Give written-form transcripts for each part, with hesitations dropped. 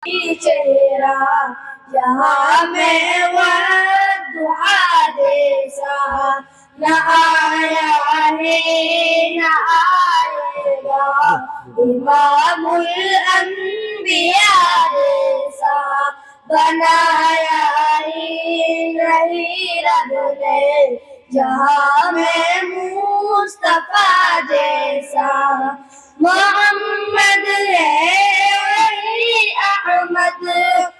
چہرہ یہاں میں والدعا جیسا نہ آیا ہے نہ آئے گا امام الانبیاء جیسا بنایا ہی نہیں رب نے جہاں میں مصطفیٰ جیسا محمد ہے وہی احمد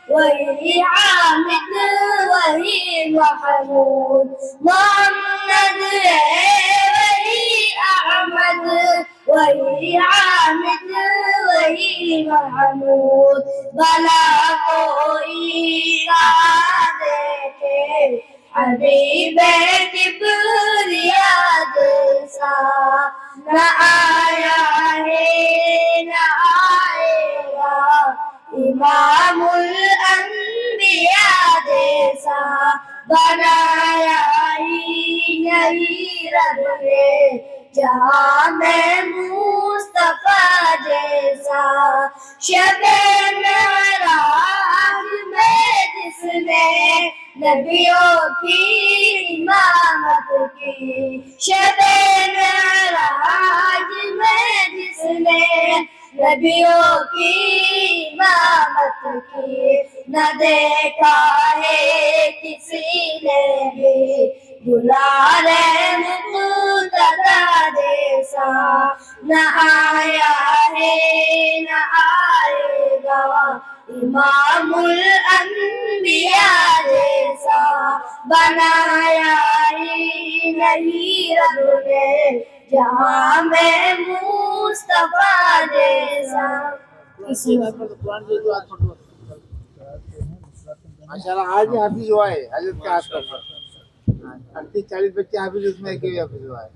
وہی حامد وہی محمود محمد ہے وہی احمد وہی حامد وہی محمود بلا کوئی کہاں دیکھے حبیب کبریا جیسا نہ آیا ہے نہ آئے گا امام الانبیاء جیسا بنایا ہی نہیں رب نے جہاں میں مصطفیٰ جیسا شب معراج میں جس نے نبیوں کی امامت کی شب معراج میں جس نے نبیوں کی امامت کی نہ دیکھا ہے کسی نے بھی دلال مقتدی جیسا نہ آیا ہے نہ آئے گا امام الانبیاء جیسا بنایا ہی نہیں رب نے جہاں میں مصطفیٰ جیسا ماشاءاللہ آج ہی حافظ ہوا ہے حضرت کے ہاتھ پر 38-40 بچے حافظ اس میں ایک حافظ ہوا ہے.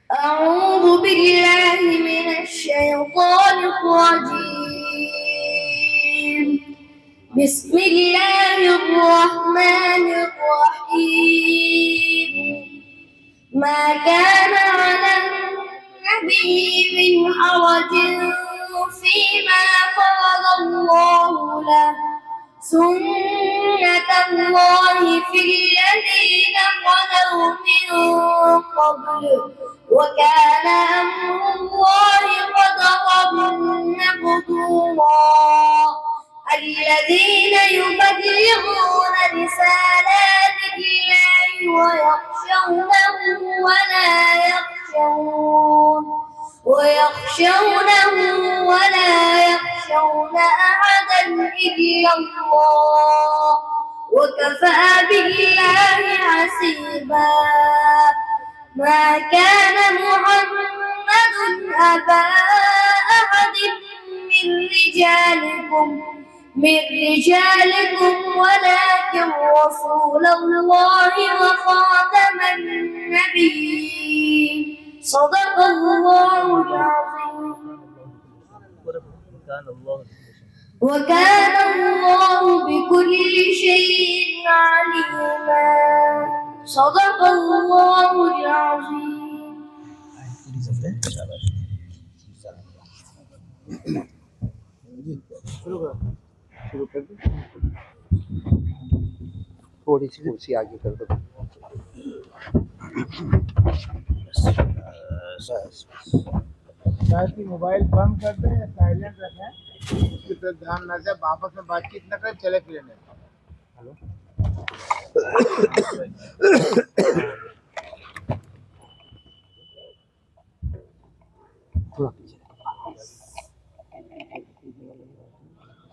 أعوذ بالله من الشيطان الرجيم بسم الله الرحمن الرحيم ما كان على النبي من حرج فيما فرض الله له سنة الله في الذين خلوا من قبل وكان أمر الله قدرا مقدورا الذين يبلغون رسالات الله ويخشونه ولا يخشون أحدا إلا الله وكفى بالله حسيبا ما كان محمد أبا أحد من رجالكم ولكن رسول الله وخاتم النبيين صدق الله العظيم وكان الله بكل شيء عليما صدق الله العظيم. شروع کر دیں تھوڑی سی کرسی آگے کر دو شاید کہ موبائل بند کر دیں یا سائلنٹ رکھیں اس کی طرف دھیان نہ دیں آپس میں بات چیت نہ کریں چلے پھرے نہیں. ہلو تھوڑا پیچھے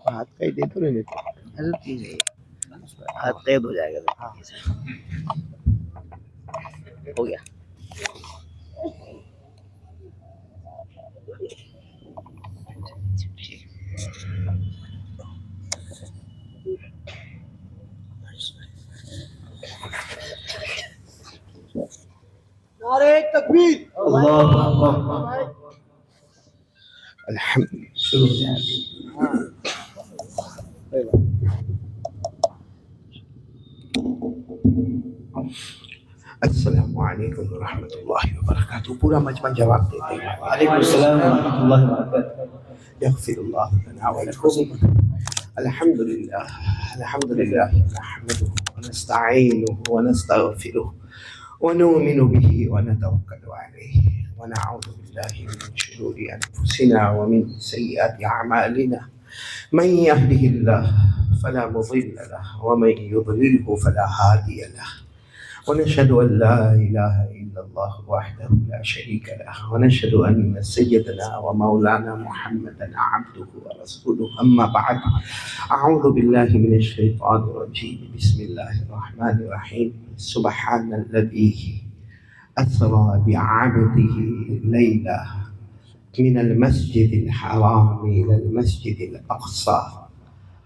ہاتھ کا ہی دے تو نہیں حضرت ہاتھ قید ہو جائے گا. ہو گیا. نعرہ تکبیر اللہ اکبر الحمد السلام علیکم ورحمۃ اللہ وبرکاتہ. پورا مجمع جواب دیتے ہیں. وعلیکم السلام ورحمۃ اللہ وبرکاتہ. يغفر الله لنا ولكم. الحمد لله نحمده ونستعينه ونستغفره ونؤمن به ونتوكل عليه ونعوذ بالله من شرور أنفسنا ومن سيئات أعمالنا. من يهده الله فلا مضل له ومن يضلله فلا هادي له. ونشهد أن لا إله إلا الله وحده لا شريك له ونشهد أن سيدنا ومولانا محمدا عبده ورسوله. أما بعد، أعوذ بالله من الشيطان الرجيم. بسم الله الرحمن الرحيم. سبحان الذي أسرى بعبده ليلا من المسجد الحرام إلى المسجد الأقصى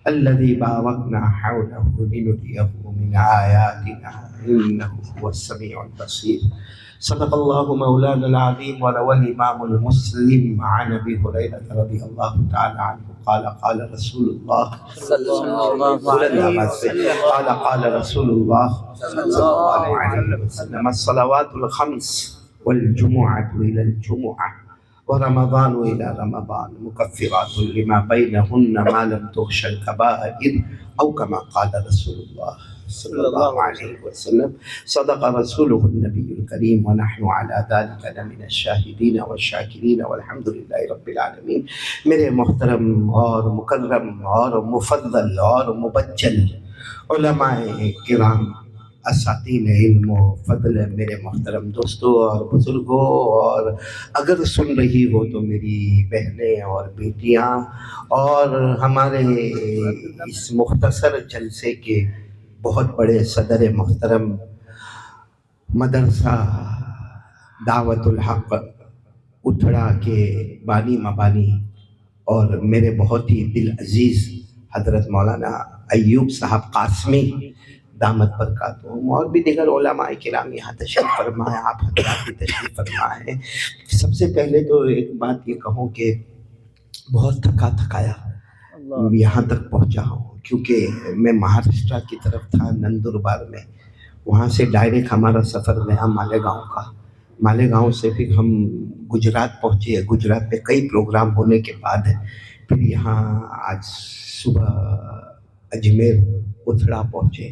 الذي باركنا حوله لنريه من آياتنا إنه هو السميع البصير. صدق الله مولانا العظيم. وروى الإمام المسلم عن أبي هريرة رضي الله تعالى عنه قال قال رسول الله صلی اللہ علیہ وسلم قال رسول الله صلى الله عليه وسلم الصلوات الخمس والجمعة إلى الجمعة ورمضان إلى رمضان مكفرات لما بينهن ما لم تغش الكبائر أو كما قال رسول الله صلى الله عليه وسلم. صدق رسوله النبي الكريم ونحن على ذلك لمن الشاهدين والشاكرين والحمد لله رب العالمين. میرے محترم اور مکرم اور مفضل اور مبجل علماء کرام، اساتین علم و فضل، میرے محترم دوستوں اور بزرگوں، اور اگر سن رہی ہو تو میری بہنیں اور بیٹیاں، اور ہمارے اس مختصر جلسے کے بہت بڑے صدر محترم مدرسہ دعوت الحق اتھڑا کے بانی مبانی اور میرے بہت ہی دل عزیز حضرت مولانا ایوب صاحب قاسمی دامت برکاتہم، اور بھی دیگر علماء کرام یہاں تشریف فرما ہے، آپ حضرات بھی تشریف فرما ہے. سب سے پہلے تو ایک بات یہ کہوں کہ بہت تھکایا یہاں تک پہنچا ہوں، کیونکہ میں مہاراشٹرا کی طرف تھا، نندربار میں. وہاں سے ڈائریکٹ ہمارا سفر گیا مالیگاؤں کا. مالیگاؤں سے پھر ہم گجرات پہنچے. گجرات میں کئی پروگرام ہونے کے بعد پھر یہاں آج صبح اجمیر اتھڑا پہنچے،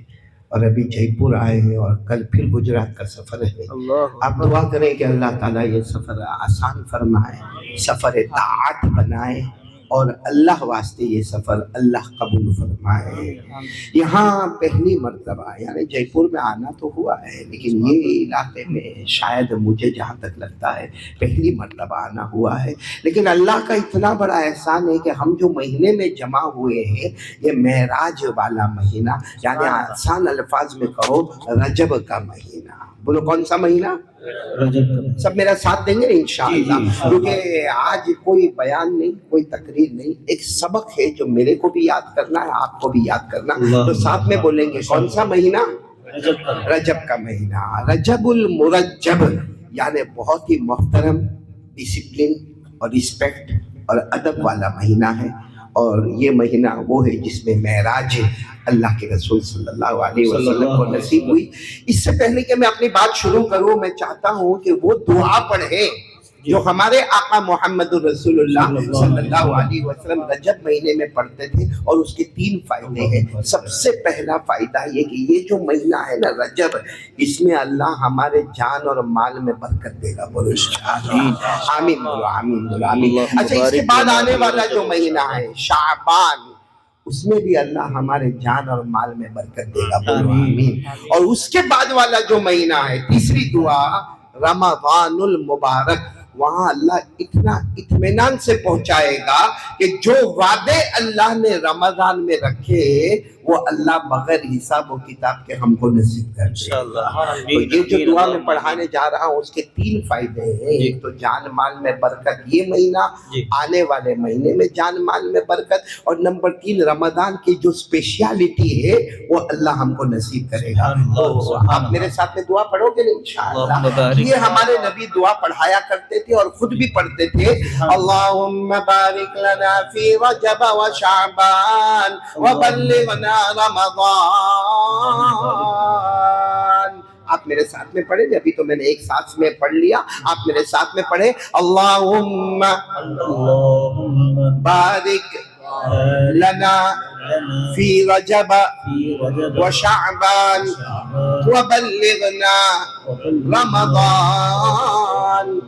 اور ابھی جے پور آئے ہیں، اور کل پھر گجرات کا سفر ہے. آپ دعا کریں کہ اللہ تعالیٰ یہ سفر آسان فرمائے، سفر طاعت بنائے، اور اللہ واسطے یہ سفر اللہ قبول فرمائے. یہاں پہلی مرتبہ یعنی جے پور میں آنا تو ہوا ہے، لیکن یہ علاقے میں شاید مجھے جہاں تک لگتا ہے پہلی مرتبہ آنا ہوا ہے. لیکن اللہ کا اتنا بڑا احسان ہے کہ ہم جو مہینے میں جمع ہوئے ہیں، یہ معراج والا مہینہ، یعنی آسان الفاظ میں کہو رجب کا مہینہ. بولو کون سا مہینہ؟ سب میرا ساتھ دیں گے نا انشاءاللہ. کیونکہ آج کوئی بیان نہیں، کوئی تقریر نہیں، ایک سبق ہے جو میرے کو بھی یاد کرنا ہے، آپ کو بھی یاد کرنا. تو ساتھ میں بولیں گے کون سا مہینہ؟ رجب کا مہینہ. رجب المرجب، یعنی بہت ہی محترم، ڈسپلن اور رسپیکٹ اور ادب والا مہینہ ہے. اور یہ مہینہ وہ ہے جس میں معراج اللہ کے رسول صلی اللہ علیہ وسلم کو نصیب ہوئی. اس سے پہلے کہ میں اپنی بات شروع کروں، میں چاہتا ہوں کہ وہ دعا پڑھیں جو ہمارے آقا محمد الرسول اللہ صلی اللہ علیہ وسلم رجب مہینے میں پڑھتے تھے، اور اس کے 3 فائدے ہیں. سب سے پہلا فائدہ یہ کہ یہ جو مہینہ ہے نا رجب، اس میں اللہ ہمارے جان اور مال میں برکت دے گا. بولو آمین، بولو آمین، بولو آمین. اچھا، اس کے بعد آنے والا جو مہینہ ہے شعبان، اس میں بھی اللہ ہمارے جان اور مال میں برکت دے گا. بولو آمین. اور اس کے بعد والا جو مہینہ ہے، تیسری دعا رمضان المبارک، وہاں اللہ اتنا اطمینان سے پہنچائے گا کہ جو وعدے اللہ نے رمضان میں رکھے وہ اللہ بغیر حساب و کتاب کے ہم کو نصیب کر دے. تو یہ جو دعا میں پڑھانے جا رہا ہوں اس کے 3 فائدے ہیں. ایک تو جان مال میں برکت، یہ مہینہ آنے والے مہینے میں جان مال میں برکت، اور نمبر 3 رمضان کی جو اسپیشیالٹی ہے وہ اللہ ہم کو نصیب کرے گا. تو آپ میرے ساتھ میں دعا پڑھو گے انشاءاللہ. یہ ہمارے نبی دعا پڑھایا کرتے تھے اور خود بھی پڑھتے تھے. اللہم بارک لنا فی رجب و شعبان وبلغنا رمضان. آپ میرے ساتھ میں پڑھیں. ابھی تو میں نے ایک ساتھ میں پڑھ لیا، آپ میرے ساتھ میں پڑھیں. اللہم بارک لنا فی رجب وشعبان وبلغنا رمضان.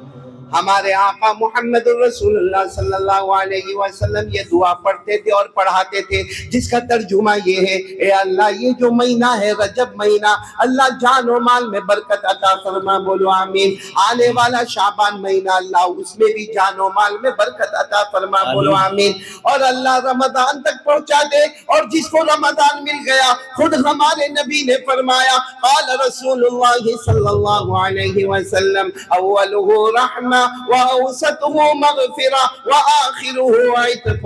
ہمارے آقا محمد الرسول اللہ صلی اللہ علیہ وسلم یہ دعا پڑھتے تھے اور پڑھاتے تھے، جس کا ترجمہ یہ ہے، اے اللہ یہ جو مہینہ ہے رجب مہینہ، اللہ جان و مال میں برکت عطا فرما، بولو آمین. آنے والا شعبان مہینہ اللہ اس میں بھی جان و مال میں برکت عطا فرما، بولو آمین. اور اللہ رمضان تک پہنچا دے، اور جس کو رمضان مل گیا، خود ہمارے نبی نے فرمایا، قال رسول اللہ صلی اللہ علیہ وسلم اولہ رحمہ وأوسطه مغفرہ وآخرہ عتق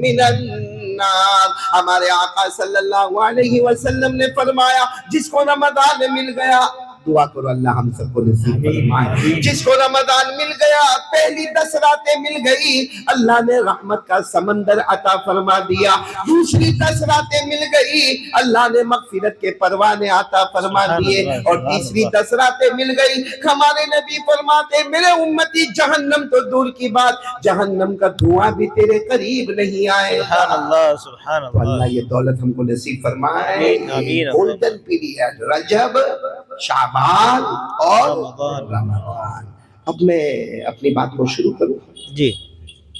من النار. ہمارے آقا صلی اللہ علیہ وسلم نے فرمایا جس کو رمضان مل گیا، دعا کرو اللہ ہم سب کو نصیب فرمائے، جس کو رمضان مل گیا، پہلی 10 راتیں مل گئی، اللہ نے رحمت کا سمندر عطا فرما دیا. دوسری 10 راتیں مل گئی، اللہ نے مغفرت کے پروانے عطا فرما دیے. اور تیسری 10 راتیں مل گئی، ہمارے نبی فرماتے میرے امتی جہنم تو دور کی بات، جہنم کا دھواں بھی تیرے قریب نہیں آئے. سبحان اللہ سبحان تو اللہ. اللہ یہ دولت ہم کو نصیب فرمائے. آمین. گولڈن پیریڈ رجب، شعبان اور رمضان. اب میں اپنی بات کو شروع کروں، جی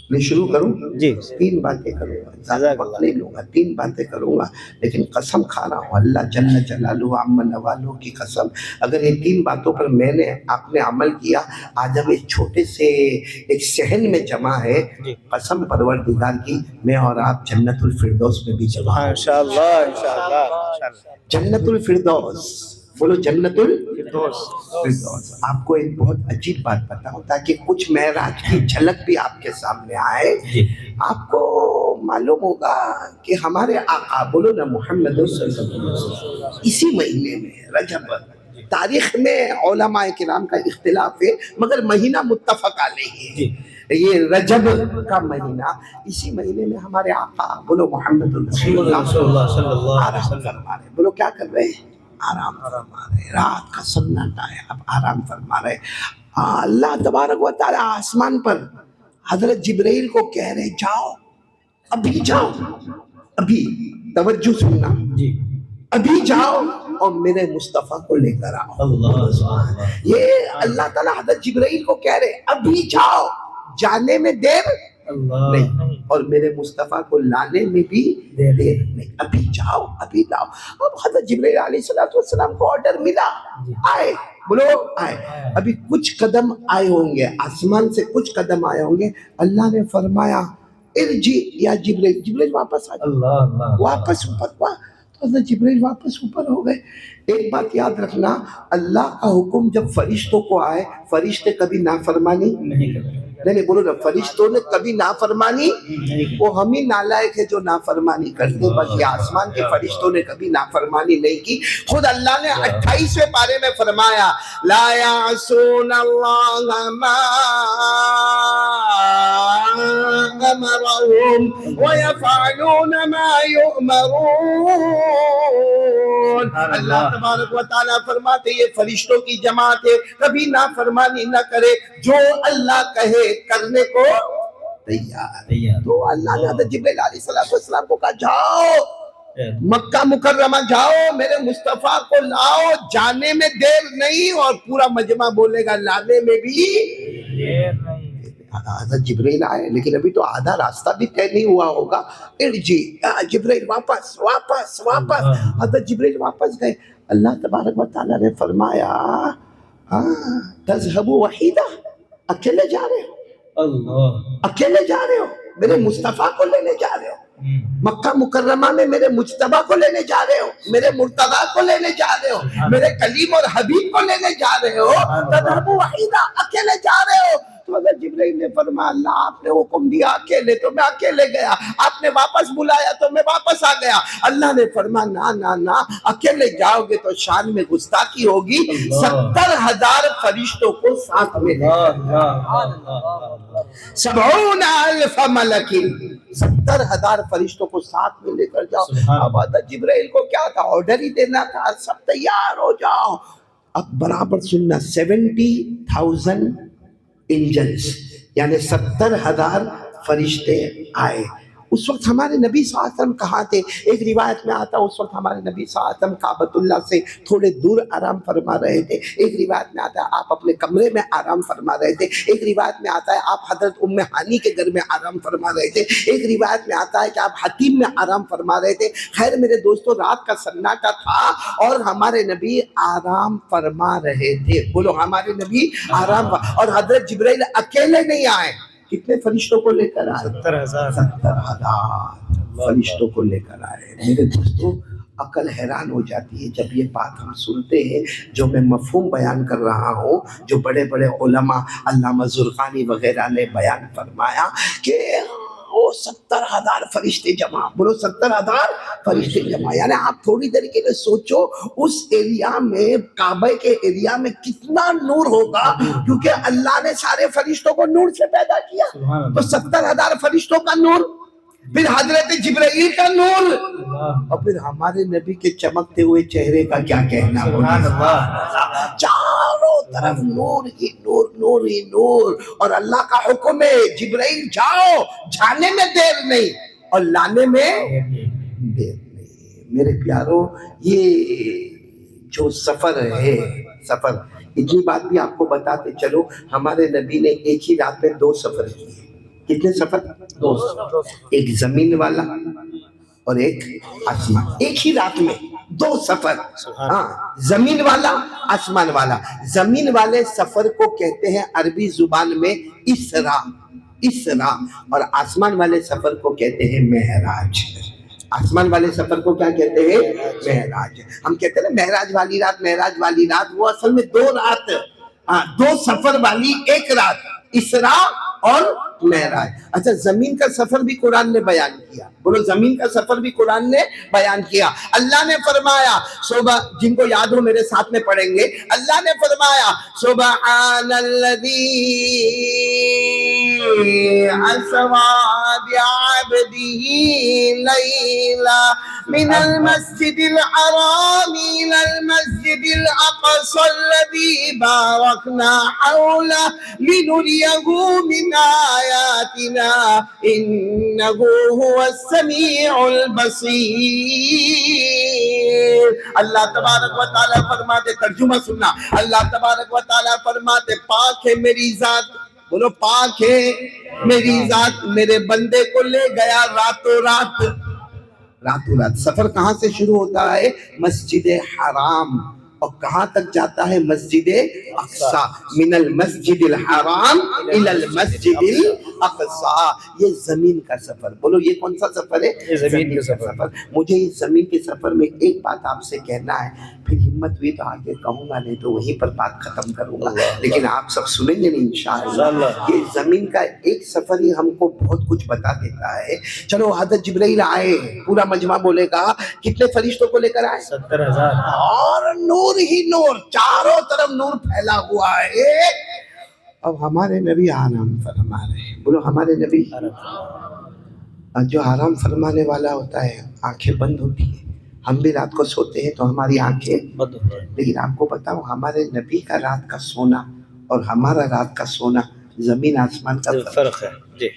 میں شروع کروں. جی 3 باتیں کروں گا، زیادہ وقت نہیں لوں گا، 3 باتیں کروں گا، لیکن قسم کھا رہا ہوں اللہ جل جلالہ عم نوالہ کی قسم، اگر یہ 3 باتوں پر میں نے آپ نے عمل کیا، آج ہم ایک چھوٹے سے ایک صحن میں جمع ہے، قسم پروردگار کی میں اور آپ جنت الفردوس میں بھی جمع ہیں. انشاءاللہ انشاءاللہ. جنت الفردوس، بولو جنت الفردوس. آپ کو ایک بہت عجیب بات بتاؤں تاکہ کچھ معراج کی جھلک بھی آپ کے سامنے آئے. آپ کو معلوم ہوگا کہ ہمارے آقا، بولو نا محمد صلی اللہ علیہ وسلم، اسی مہینے میں رجب، تاریخ میں علماء کرام کا اختلاف ہے مگر مہینہ متفق علیہ ہے، یہ رجب کا مہینہ، اسی مہینے میں ہمارے آقا، بولو محمد صلی اللہ صلی اللہ علیہ آرام وسلم. فرما رہے. بولو کیا کر رہے ہیں؟ آرام فرما رہے. رات کا سناٹا ہے، اب آرام فرما رہے. اللہ تبارک و تعالی آسمان پر حضرت جبرائیل کو کہہ رہے جاؤ، ابھی جاؤ، ابھی توجہ سننا، ابھی جاؤ اور میرے مصطفیٰ کو لے کر آؤ. اللہ سبحان اللہ. یہ اللہ تعالیٰ حضرت جبرائیل کو کہہ رہے ابھی جاؤ، جانے میں دیر نہیں اور میرے مصطفیٰ کو لانے میں بھی دیر نہیں، ابھی جاؤ ابھی لاؤ. اب حضرت جبرائیل علیہ السلام کو آرڈر ملا، آئے، بولو آئے. ابھی کچھ قدم آئے ہوں گے، آسمان سے کچھ قدم آئے ہوں گے، اللہ نے فرمایا ارجی یا جبرائیل، جبرائیل واپس آ جاؤ، واپس اوپر ہوا. تو حضرت جبرائیل واپس اوپر ہو گئے. ایک بات یاد رکھنا، اللہ کا حکم جب فرشتوں کو آئے، فرشتے کبھی نافرمانی نہیں، بولو نا، فرشتوں نے کبھی نافرمانی، وہ ہم ہی نالائق ہے جو نافرمانی کرتے، بس یہ آسمان کے فرشتوں نے کبھی نافرمانی نہیں کی. خود اللہ نے 28ویں پارے میں فرمایا لا یعصون اللہ ما امرهم ويفعلون ما يؤمرون. اللہ تبارک و تعالیٰ فرماتے یہ فرشتوں کی جماعت ہے، کبھی نافرمانی نہ کرے، جو اللہ کہے کرنے کو تیار. تو اللہ نے حضرت جبرائیل علیہ السلام کو کہا جاؤ مکہ مکرمہ، جاؤ میرے مصطفیٰ کو لاؤ، جانے میں دیر نہیں، اور پورا مجمع بولے گا لانے میں بھی دیر نہیں. حضرت جبرائیل آئے لیکن ابھی تو آدھا راستہ بھی طے نہیں ہوا ہوگا. ارجی جبرائیل، واپس واپس واپس. حضرت جبرائیل واپس گئے. اللہ تبارک و تعالیٰ نے فرمایا تذهبوا وحیدہ، اکیلے جا رہے ہو، اکیلے جا رہے ہو، میرے مصطفیٰ کو لینے جا رہے ہو، مکہ مکرمہ میں میرے مجتبیٰ کو لینے جا رہے ہو، میرے مرتضیٰ کو لینے جا رہے ہو، میرے کلیم اور حبیب کو لینے جا رہے ہو، تذهبوا وحیدہ، اکیلے جا رہے ہو. تو حضرت جبرائیل نے فرمایا اللہ آپ نے حکم دیا اکیلے تو میں اکیلے گیا، آپ نے واپس بلایا تو میں واپس آ گیا. اللہ نے فرمایا نا نا نا، اکیلے جاؤ گے تو شان میں گستاخی ہوگی، 70,000 فرشتوں کو ساتھ میں لے کر 70,000 ملک، 70,000 فرشتوں کو ساتھ میں لے کر جاؤ. اب حضرت جبرائیل کو کیا تھا، آرڈر ہی دینا تھا، سب تیار ہو جاؤ. اب برابر سننا، 70,000 انجنز یعنی 70,000 فرشتے آئے. اس وقت ہمارے نبی صلی اللہ علیہ وسلم کہاں تھے؟ ایک روایت میں آتا ہے اس وقت ہمارے نبی صلی اللہ علیہ وسلم کعبۃ اللہ سے تھوڑے دور آرام فرما رہے تھے. ایک روایت میں آتا ہے آپ اپنے کمرے میں آرام فرما رہے تھے. ایک روایت میں آتا ہے آپ حضرت ام ہانی کے گھر میں آرام فرما رہے تھے. ایک روایت میں آتا ہے کہ آپ حتیم میں آرام فرما رہے تھے. خیر میرے دوستو، رات کا سناٹا تھا اور ہمارے نبی آرام فرما رہے تھے. بولو ہمارے نبی آرام اور حضرت جبرائیل اکیلے نہیں آئے. کتنے فرشتوں کو لے کر آئے؟ 70,000 فرشتوں کو لے کر آئے. میرے دوستو عقل حیران ہو جاتی ہے جب یہ بات ہم سنتے ہیں جو میں مفہوم بیان کر رہا ہوں، جو بڑے بڑے علماء علامہ زرقانی وغیرہ نے بیان فرمایا کہ وہ 70,000 فرشتے جمع. بولو 70,000 فرشتے جمع. یعنی آپ تھوڑی دیر کے لیے سوچو اس ایریا میں، کعبہ کے ایریا میں کتنا نور ہوگا، کیونکہ اللہ نے سارے فرشتوں کو نور سے پیدا کیا. تو 70,000 فرشتوں کا نور، پھر حضرت جبرائیل کا نور، اور پھر ہمارے نبی کے چمکتے ہوئے چہرے کا کیا کہنا. چاروں طرف نور ہی نور، نور ہی نور. اور اللہ کا حکم ہے جبرائیل جاؤ، جانے میں دیر نہیں اور لانے میں دیر نہیں. میرے پیارو، یہ جو سفر ہے، سفر، اتنی بات بھی آپ کو بتاتے چلو، ہمارے نبی نے ایک ہی رات میں 2 سفر کیے. کتنے سفر؟ 2. ایک زمین والا اور ایک آسمان. ایک ہی رات میں 2 سفر. ہاں، زمین والا، آسمان والا. زمین والے سفر کو کہتے ہیں عربی زبان میں اسرا، اسرا. اور آسمان والے سفر کو کہتے ہیں معراج. آسمان والے سفر کو کیا کہتے ہیں؟ معراج. ہم کہتے ہیں نا معراج والی رات، معراج والی رات. وہ اصل میں 2 رات، 2 سفر والی ایک رات، اسرا اور معراج. اچھا، زمین کا سفر بھی قرآن نے بیان کیا. بولو زمین کا سفر بھی قرآن نے بیان کیا. اللہ نے فرمایا صبح، جن کو یاد ہو میرے ساتھ میں پڑھیں گے. اللہ نے فرمایا سبحان الذی اسری بعبدہ لیلا من المسجد الحرام الى المسجد الاقصى الذي باركنا حوله لنريه من آياتنا إنه هو السميع البصير. اللہ تبارک و تعالیٰ فرماتے، ترجمہ سننا، اللہ تبارک و تعالیٰ فرماتے پاک ہے میری ذات. بولو پاک ہے میری ذات، میرے بندے کو لے گیا راتوں رات. راتوں رات سفر کہاں سے شروع ہوتا ہے؟ مسجد حرام. اور کہاں تک جاتا ہے؟ مسجد اقصی. من المسجد الحرام الى المسجد الاقصی. یہ زمین کا سفر. بولو یہ کون سا سفر ہے؟ زمین کا سفر. مجھے اس زمین کے سفر میں ایک بات آپ سے کہنا ہے، پھر ہمت ہوئی تو آگے کہوں گا، نہیں تو وہیں پر بات ختم کروں گا. لیکن آپ سب سنیں گے نہیں انشاءاللہ. یہ زمین کا ایک سفر ہی ہم کو بہت کچھ بتا دیتا ہے. چلو حضرت جبرائیل آئے، پورا مجمع بولے گا کتنے فرشتوں کو لے کر آئے؟ 70,000. اور نور ہی نور، چاروں طرف نور پھیلا ہوا ہے. اب ہمارے نبی آرام فرما رہے ہیں. بولو ہمارے نبی. جو آرام فرمانے والا ہوتا ہے آنکھیں بند ہوتی ہیں. ہم بھی رات کو سوتے ہیں تو ہماری آنکھیں بند ہوتی ہیں. لیکن آپ کو بتاؤ ہمارے نبی کا رات کا سونا اور ہمارا رات کا سونا زمین آسمان کا فرق ہے. جی،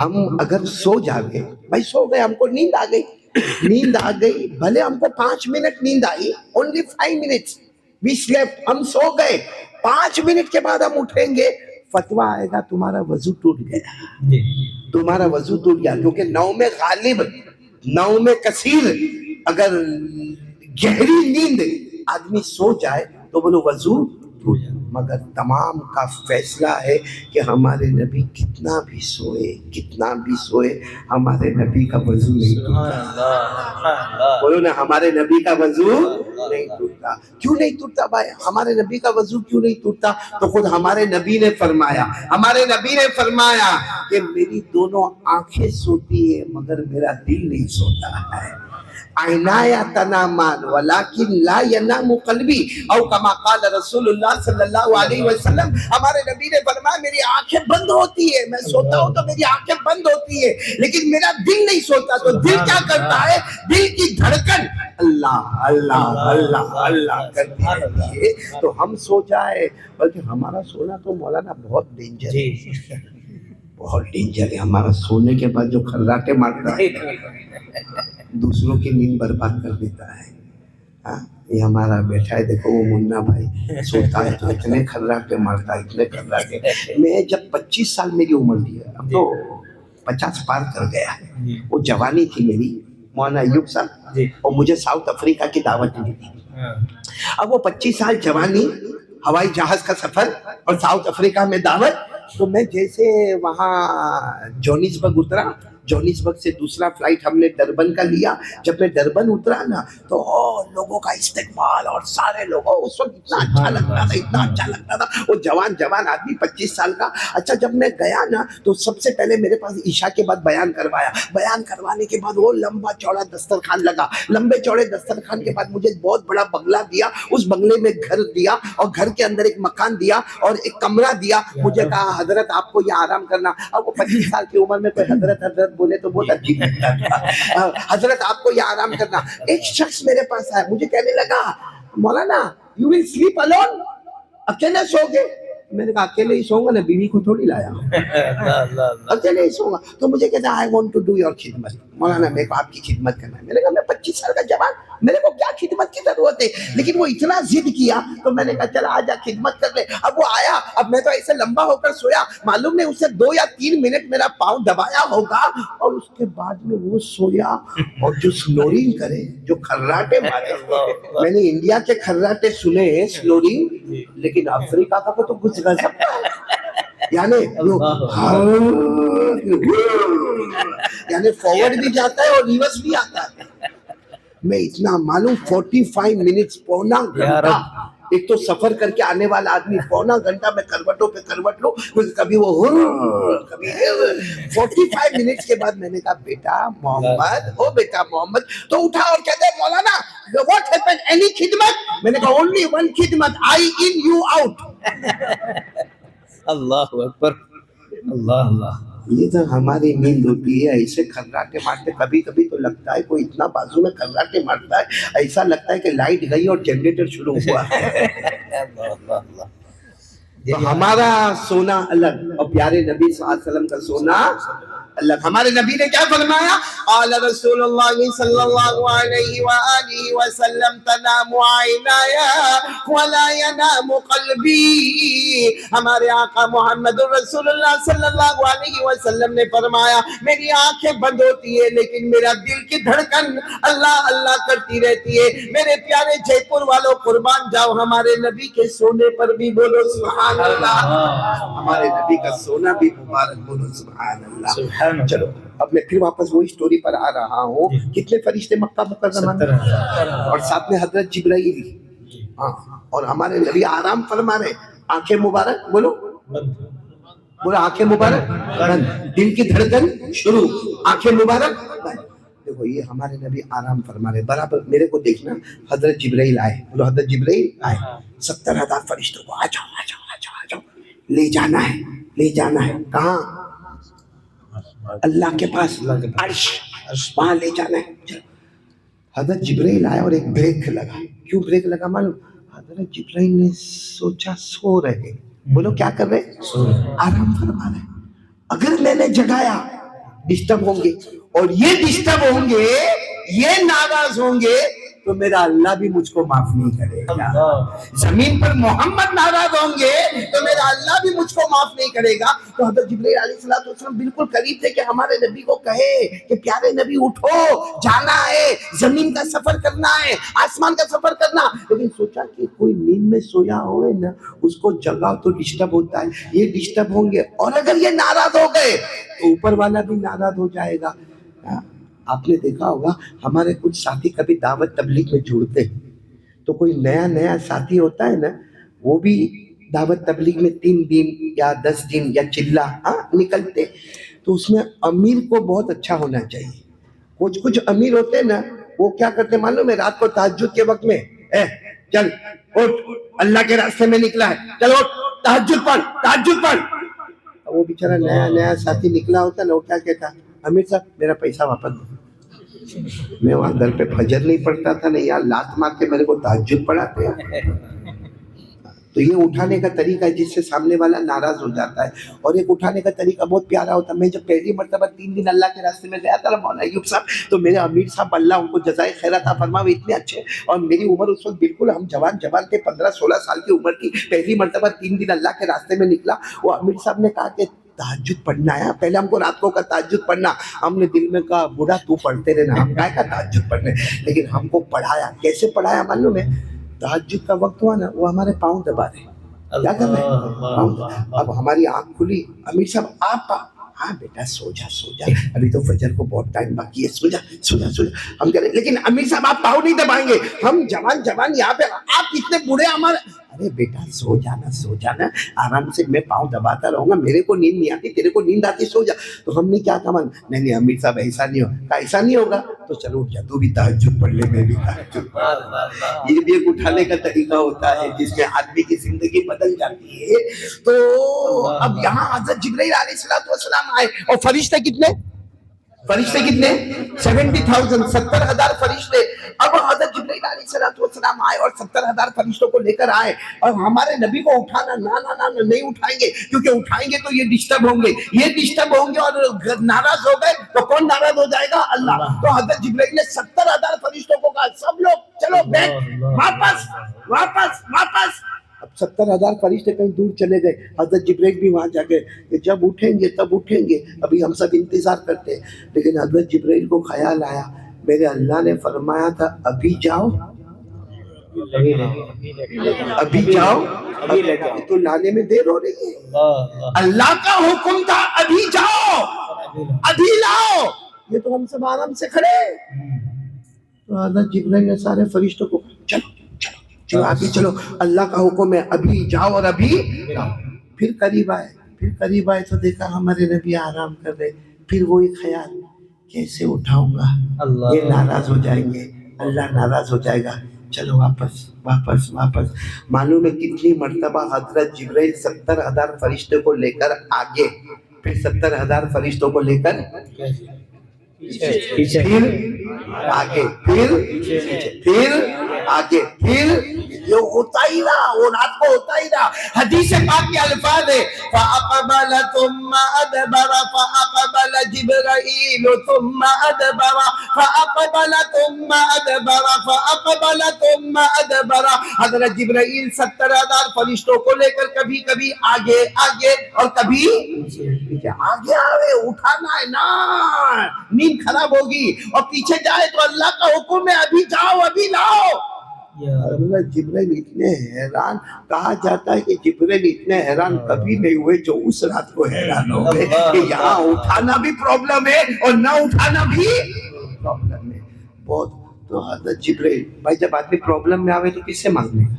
ہم اگر سو جاگے، بھائی سو گئے، ہم کو نیند آ گئی، نیند آ گئی، بھلے ہم کو 5 منٹ نیند آئی، only 5 minutes we slept، ہم سو گئے، 5 منٹ کے بعد ہم اٹھیں گے، فتویٰ آئے گا تمہارا وضو ٹوٹ گیا، تمہارا وضو ٹوٹ گیا. کیونکہ نوم غالب، نوم کثیر، اگر گہری نیند آدمی سو جائے تو بولو وضو ٹوٹ جائے. مگر تمام کا فیصلہ ہے کہ ہمارے نبی کتنا بھی سوئے، کتنا بھی سوئے، ہمارے نبی کا وضو نہیں ٹوٹتا. بولو نا، ہمارے نبی کا وضو نہیں ٹوٹتا. کیوں نہیں ٹوٹتا بھائی؟ ہمارے نبی کا وضو کیوں نہیں ٹوٹتا؟ تو خود ہمارے نبی نے فرمایا، ہمارے نبی نے فرمایا کہ میری دونوں آنکھیں سوتی ہیں مگر میرا دل نہیں سوتا ہے. عینایا تنامان ولیکن لا ینام قلبی، او کما قال رسول اللہ صلی اللہ علیہ وسلم. ہمارے نبی نے فرمایا میری آنکھیں بند ہوتی ہے، میں سوتا ہوں تو میری آنکھیں بند ہوتی ہے، لیکن میرا دل نہیں سوتا. تو دل کیا کرتا ہے؟ دل کی دھڑکن اللہ اللہ اللہ اللہ کرتی رہتی ہے. تو ہم سو جائے، بلکہ ہمارا سونا تو مولانا بہت ڈینجر ہے. بہت ڈینجر ہے. ہمارا سونے کے بعد جو کھراٹے مارتا ہے دوسروں کی نیند برباد کر دیتا ہے. ہاں یہ ہمارا بیٹا ہے دیکھو وہ منا بھائی سوتا ہے تو اتنے کھراٹے مارتا ہے اتنے کھراٹے. میں جب 25 سال میری عمر تھی, اب تو 50 پار کر گیا ہے. وہ جوانی تھی میری مولانا ایوب صاحب, اور مجھے ساؤتھ افریقہ کی دعوت ملی تھی. اب وہ 25 سال جوانی, ہوائی جہاز کا سفر اور ساؤتھ افریقہ میں دعوت. تو میں جیسے وہاں جونسبرگ اترا, جونسبرگ سے دوسرا فلائٹ ہم نے ڈربن کا لیا. جب میں ڈربن اترا نا تو لوگوں کا استقبال اور سارے لوگوں اس وقت اتنا اچھا لگتا تھا, اتنا اچھا لگتا تھا. وہ جوان آدمی 25 سال کا. اچھا جب میں گیا نا تو سب سے پہلے میرے پاس عشاء کے بعد بیان کروایا. بیان کروانے کے بعد وہ لمبا چوڑا دسترخوان لگا. لمبے چوڑے دسترخوان کے بعد مجھے بہت بڑا بنگلہ دیا. اس بنگلے میں گھر دیا اور گھر کے اندر ایک مکان دیا اور ایک کمرہ دیا. مجھے کہا حضرت آپ کو یہاں آرام کرنا. اب وہ 25 سال کی عمر میں کوئی حضرت بولے تو بہت عجیب لگتا تھا. حضرت آپ کو یہاں آرام کرنا. ایک شخص میرے پاس آیا, مجھے کہنے لگا مولانا یو ول سلیپ الون, اکیلے سو گے. میں نے کہا اکیلے ہی سوؤں گا نا, بیوی کو تھوڑی لایا ہوں, اکیلے ہی سوؤں گا. تو مجھے کہتا I want to do your خدمت. مولانا میرے کو آپ کی خدمت کرنا ہے. میں نے کہا میں 25 سال کا جوان, میرے کو کیا خدمت کی ضرورت ہے. لیکن وہ اتنا ضد کیا تو میں نے کہا چل آ جا خدمت کر لے. اب وہ آیا, اب میں تو ایسے لمبا ہو کر سویا, معلوم نہیں اسے 2 یا 3 منٹ میرا پاؤں دبایا ہوگا اور اس کے بعد میں وہ سویا. اور جو سنورنگ کرے, جو کھراٹے مارے, میں نے انڈیا کے کھراٹے سنے سنورنگ, لیکن افریقہ کا تو کچھ غضب ہے. یعنی یعنی فارورڈ بھی جاتا ہے اور ریورس بھی آتا ہے. میں اتنا معلوم 45 منٹس, پونا گھنٹہ, ایک تو سفر کر کے آنے والا آدمی, پونا گھنٹہ میں کروٹوں پہ کروٹ لو, کبھی وہ کبھی 45 منٹس کے بعد میں نے کہا بیٹا محمد, او بیٹا محمد. تو اٹھا اور کہتے ہیں مولانا what happened, any خدمت. میں نے کہا only one خدمت, I in you out. اللہ اکبر, اللہ اللہ. یہ تو ہماری نیند ہوتی ہے ایسے کھراٹے مارتے. کبھی کبھی تو لگتا ہے کوئی اتنا بازو میں کھراٹے مارتا ہے, ایسا لگتا ہے کہ لائٹ گئی اور جنریٹر شروع ہوا. تو ہمارا سونا الگ اور پیارے نبی صلی اللہ علیہ وسلم کا سونا الگ. ہمارے نبی نے کیا فرمایا, قال رسول اللہ صلی اللہ علیہ وآلہ وسلم تنام عینایا ولا ینام قلبی. ہمارے آقا محمد رسول اللہ صلی اللہ علیہ وسلم نے فرمایا میری آنکھیں بند ہوتی ہے لیکن میرا دل کی دھڑکن اللہ اللہ کرتی رہتی ہے. میرے پیارے جے پور والوں قربان جاؤ, ہمارے نبی کے سونے پر بھی بولو سبحان اللہ. ہمارے نبی کا سونا بھی مبارک, بولو سبحان اللہ. چلو اب میں پھر واپس وہی سٹوری پر آ رہا ہوں. کتنے فرشتے مکہ مکرمہ میں, اور ساتھ میں حضرت جبرائیل. ہاں, اور ہمارے نبی آرام فرما رہے, آنکھیں مبارک بولو, بولو آنکھیں مبارک بند, دل کی دھڑکن شروع, آنکھیں مبارک بند. دیکھو یہ ہمارے نبی آرام فرما رہے. برابر میرے کو دیکھنا, حضرت جبرائیل آئے, بولو حضرت جبرائیل آئے. 70,000 فرشتوں کو آ جاؤ آ جاؤ آ جاؤ آ جاؤ, لے جانا ہے لے جانا ہے. کہاں؟ اللہ کے پاس, عرش, وہاں لے جانا ہے. حضرت جبرائیل آیا اور ایک بریک لگا. کیوں بریک لگا معلوم؟ حضرت جبرائیل نے سوچا سو رہے, بولو کیا کر رہے, آرام فرما رہے. اگر میں نے جگایا ڈسٹرب ہوں گے, اور یہ ڈسٹرب ہوں گے, یہ ناراض ہوں گے, تو میرا اللہ بھی مجھ کو معاف نہیں کرے گا. زمین پر محمد ناراض ہوں گے تو میرا اللہ بھی مجھ کو معاف نہیں کرے گا. تو حضرت جبرائیل علیہ السلام بالکل قریب تھے کہ ہمارے نبی کو کہے کہ پیارے نبی اٹھو, جانا ہے, زمین کا سفر کرنا ہے, آسمان کا سفر کرنا. لیکن سوچا کہ کوئی نیند میں سویا ہوئے نا, اس کو جگاؤ تو ڈسٹرب ہوتا ہے, یہ ڈسٹرب ہوں گے, اور اگر یہ ناراض ہو گئے تو اوپر والا بھی ناراض ہو جائے گا. آپ نے دیکھا ہوگا ہمارے کچھ ساتھی کبھی دعوت تبلیغ میں جڑتے ہیں, تو کوئی نیا ساتھی ہوتا ہے نا, وہ بھی دعوت تبلیغ میں 3 دن یا 10 دن یا چلہ نکلتے. تو اس میں امیر کو بہت اچھا ہونا چاہیے. کچھ امیر ہوتے ہیں نا, وہ کیا کرتے معلوم ہے, رات کو تہجد کے وقت میں چل اٹھ, اللہ کے راستے میں نکلا ہے, چل اٹھ تہجد پڑھ تہجد پڑھ. وہ بیچارہ نیا ساتھی نکلا ہوتا ہے نا, وہ کیا کہتا, امیر صاحب میرا پیسہ واپس دو. میں وہاں گھر پہ فجر نہیں پڑھتا تھا, نہیں یار لات مار کے میرے کو تہجد پڑھاتے ہیں. تو یہ اٹھانے کا طریقہ ہے جس سے سامنے والا ناراض ہو جاتا ہے. اور ایک اٹھانے کا طریقہ بہت پیارا ہوتا ہے. میں جب پہلی مرتبہ 3 دن اللہ کے راستے میں گیا تھا مولانا ایوب صاحب, تو میرے امیر صاحب اللہ ان کو جزائے خیر عطا فرمائے, وہ اتنے اچھے, اور میری عمر اس وقت بالکل ہم جوان تھے, 15-16 سال کی عمر کی. پہلی مرتبہ 3 دن اللہ کے راستے میں نکلا. وہ امیر صاحب نے کہا کہ تہجد پڑھنا ہے. پہلے ہم کو رات کو کا تہجد پڑھنا, ہم نے دل میں کہا بوڑھا تو پڑھتے رہنا, ہم کہا تہجد پڑھنے, لیکن ہم کو پڑھایا. کیسے پڑھایا معلوم ہے؟ تہجد کا وقت ہوا نا, وہ ہمارے پاؤں دبا رہے, کیا کر رہے ہیں. اب ہماری آنکھ کھلی, امیر صاحب آپ, ہاں بیٹا سو جا, ابھی تو فجر کو بہت ٹائم باقی ہے, سو جا. ہم کہہ رہے لیکن امیر صاحب آپ پاؤں نہیں دبائیں گے, ہم جوان یہاں پہ, آپ اتنے بوڑھے ہمارے. ارے بیٹا سو جانا, آرام سے میں پاؤں دباتا رہوں گا, میرے کو نیند نہیں آتی, تیرے کو نیند آتی, سو جا. تو ہم نے کیا کہا, نہیں امیر صاحب ایسا نہیں ہوگا, ایسا نہیں ہوگا تو چلو اٹھ جا, تو بھی تہجد پڑھ لے, میں بھی تہجد پڑھ لوں. یہ بھی ایک اٹھانے کا طریقہ ہوتا ہے جس میں آدمی کی زندگی بدل جاتی ہے. تو اب یہاں حضرت جبرائیل علیہ السلام آئے, اور فرشتے کتنے 70,000 70,000 فرشتے. اب حضرت جبرائیل علیہ السلام آئے اور 70,000 فرشتوں کو لے کر آئے, اور ہمارے نبی کو اٹھانا نہ نہیں اٹھائیں گے, کیونکہ اٹھائیں گے تو یہ ڈسٹرب ہوں گے, اور ناراض ہو گئے تو کون ناراض ہو جائے گا؟ اللہ. تو حضرت جبرائیل نے 70,000 فرشتوں کو کہا سب لوگ چلو بیٹھ, واپس. اب 70,000 فرشتے کہیں دور چلے گئے, حضرت جبرائیل بھی وہاں جا گئے کہ جب اٹھیں گے تب اٹھیں گے, ابھی ہم سب انتظار کرتے ہیں. لیکن حضرت جبرائیل کو خیال آیا, میرے اللہ نے فرمایا تھا ابھی جاؤ, تو لانے میں دیر ہو رہی ہے. اللہ کا حکم تھا ابھی جاؤ, ابھی لاؤ, یہ تو ہم سب آرام سے کھڑے. تو حضرت جبرائیل نے سارے فرشتوں کو چلو ابھی چلو, اللہ کا حکم ہے ابھی جاؤ اور ابھی لاؤ. پھر قریب آئے تو دیکھا ہمارے نبی آرام کر رہے. پھر وہی خیال, کیسے اٹھاؤں گا, یہ ناراض ہو جائیں گے, اللہ ناراض ہو جائے گا, چلو واپس. معلوم ہے کتنی مرتبہ حضرت جبرائیل 70,000 فرشتے کو لے کر آگے, پھر 70,000 فرشتوں کو لے کر پھر آگے, پھر آگے, پھر یہ ہوتا ہی رہا, وہ رات کو ہوتا ہی رہا. حدیث پاک کے الفاظ ہے فَأَقْبَلَ ثُمَّ أَدْبَرَ فَأَقْبَلَ جِبْرَائِيلُ ثُمَّ أَدْبَرَ فَأَقْبَلَ ثُمَّ أَدْبَرَ فَأَقْبَلَ ثُمَّ أَدْبَرَ. حضرت جبرائیل 70,000 فرشتوں کو لے کر کبھی آگے اور کبھی پیچھے. آگے آوے, اٹھانا ہے نا, نیند خراب ہوگی, اور پیچھے جائے تو اللہ کا حکم ہے ابھی جاؤ ابھی لاؤ. حضرت جبرائیل اتنے حیران, کہا جاتا ہے کہ جبرائیل اتنے حیران کبھی نہیں ہوئے جو اس رات کو حیران ہو گئے کہ یہاں اٹھانا بھی پرابلم ہے اور نہ اٹھانا بھی پرابلم ہے بہت. تو حضرت جبرائیل, بھائی جب آدمی پرابلم میں آوے تو کس سے مانگنے کا؟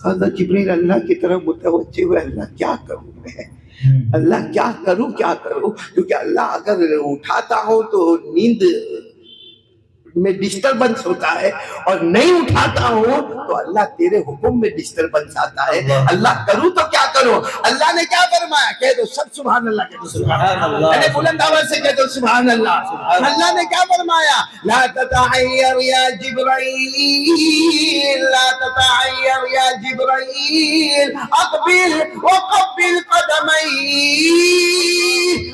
حضرت جبرائیل اللہ کی طرف متوجہ ہوئے, اللہ کیا کروں میں, اللہ کیا کروں, کیونکہ اللہ اگر اٹھاتا ہوں تو نیند میں ڈسٹربنس ہوتا ہے, اور نہیں اٹھاتا ہوں تو اللہ تیرے حکم میں ڈسٹربنس آتا ہے. اللہ کروں تو کیا کروں؟ اللہ نے کیا فرمایا, کہہ دو سب سبحان اللہ, کہہ دو سبحان اللہ, بلند آواز سے کہہ دو سبحان اللہ. اللہ نے کیا فرمایا, لا تتحیر یا جبرائیل, لا تتحیر یا جبرائیل, اقبل وقبل قدمی.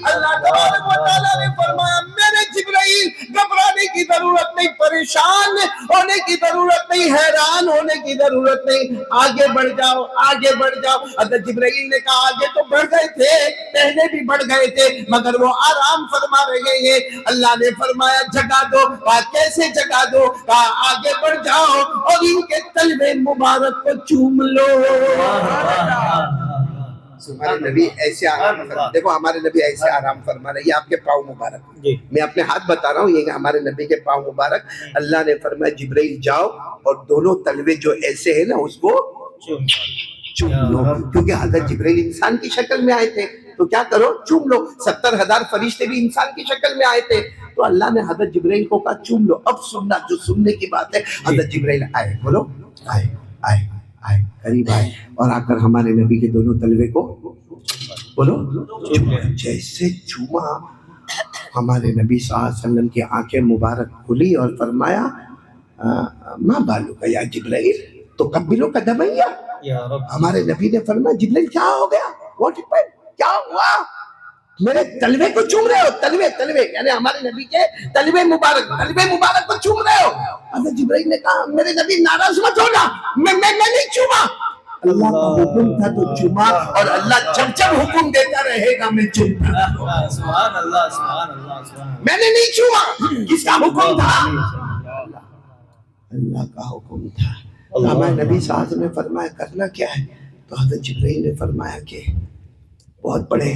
اللہ تبارک و تعالیٰ نے فرمایا میرے جبرائیل گھبرانے کی ضرورت نہیں, پریشان ہونے کی ضرورت نہیں, حیران ہونے کی ضرورت نہیں, آگے بڑھ جاؤ. حضرت جبرائیل نے کہا آگے تو بڑھ گئے تھے, پہلے بھی بڑھ گئے تھے, مگر وہ آرام فرما رہے ہیں. اللہ نے فرمایا جگا دو. کہا کیسے جگا دو؟ کہا آگے بڑھ جاؤ اور ان کے تلوے مبارک کو چوم لو. ہمارے نبی ایسے آرام فرما, دیکھو ہمارے نبی ایسے آرام فرما رہے, یہ آپ کے پاؤں مبارک, میں اپنے ہاتھ بتا رہا ہوں, یہ ہمارے نبی کے پاؤں مبارک. اللہ نے فرمایا جبرائیل جاؤ اور دونوں تلوے جو ایسے ہیں نا اس کو چوم لو, کیونکہ حضرت جبرائیل انسان کی شکل میں آئے تھے, تو کیا کرو چوم لو. 70,000 فرشتے بھی انسان کی شکل میں آئے تھے, تو اللہ نے حضرت جبرائیل کو کہا چوم لو. اب سننا, جو سننے کی بات ہے, حضرت جبرائیل آئے, بولو آئے, قریب آئے, اور آ کر ہمارے نبی کے دونوں تلوے کو بولو جیسے چوما, ہمارے نبی صلی اللہ علیہ وسلم کی آنکھیں مبارک کھلی اور فرمایا ما بالو کا یا جبرائیل تو قبلو قدمیا, یا رب ہمارے نبی نے فرمایا جبریل کیا ہو گیا؟ What happen? کیا ہوا؟ میرے تلوے کو چوم رہے ہو؟ تلوے یعنی ہمارے نبی کے تلوے مبارک کو چوم رہے ہو؟ حضرت جبرائیل نے کہا میرے نبی ناراض مت ہونا، میں نہیں چوما، اللہ کا حکم تھا تو چوما، اور اللہ جب حکم دیتا رہے گا میں چومتا رہوں گا۔ سبحان اللہ سبحان اللہ سبحان میں نے نہیں چوما، کس کا حکم تھا؟ اللہ کا حکم تھا۔ تو ہمارے نبی صلی اللہ علیہ وسلم نے فرمایا کرنا کیا ہے؟ تو حضرت جبرائیل نے فرمایا کہ بہت بڑے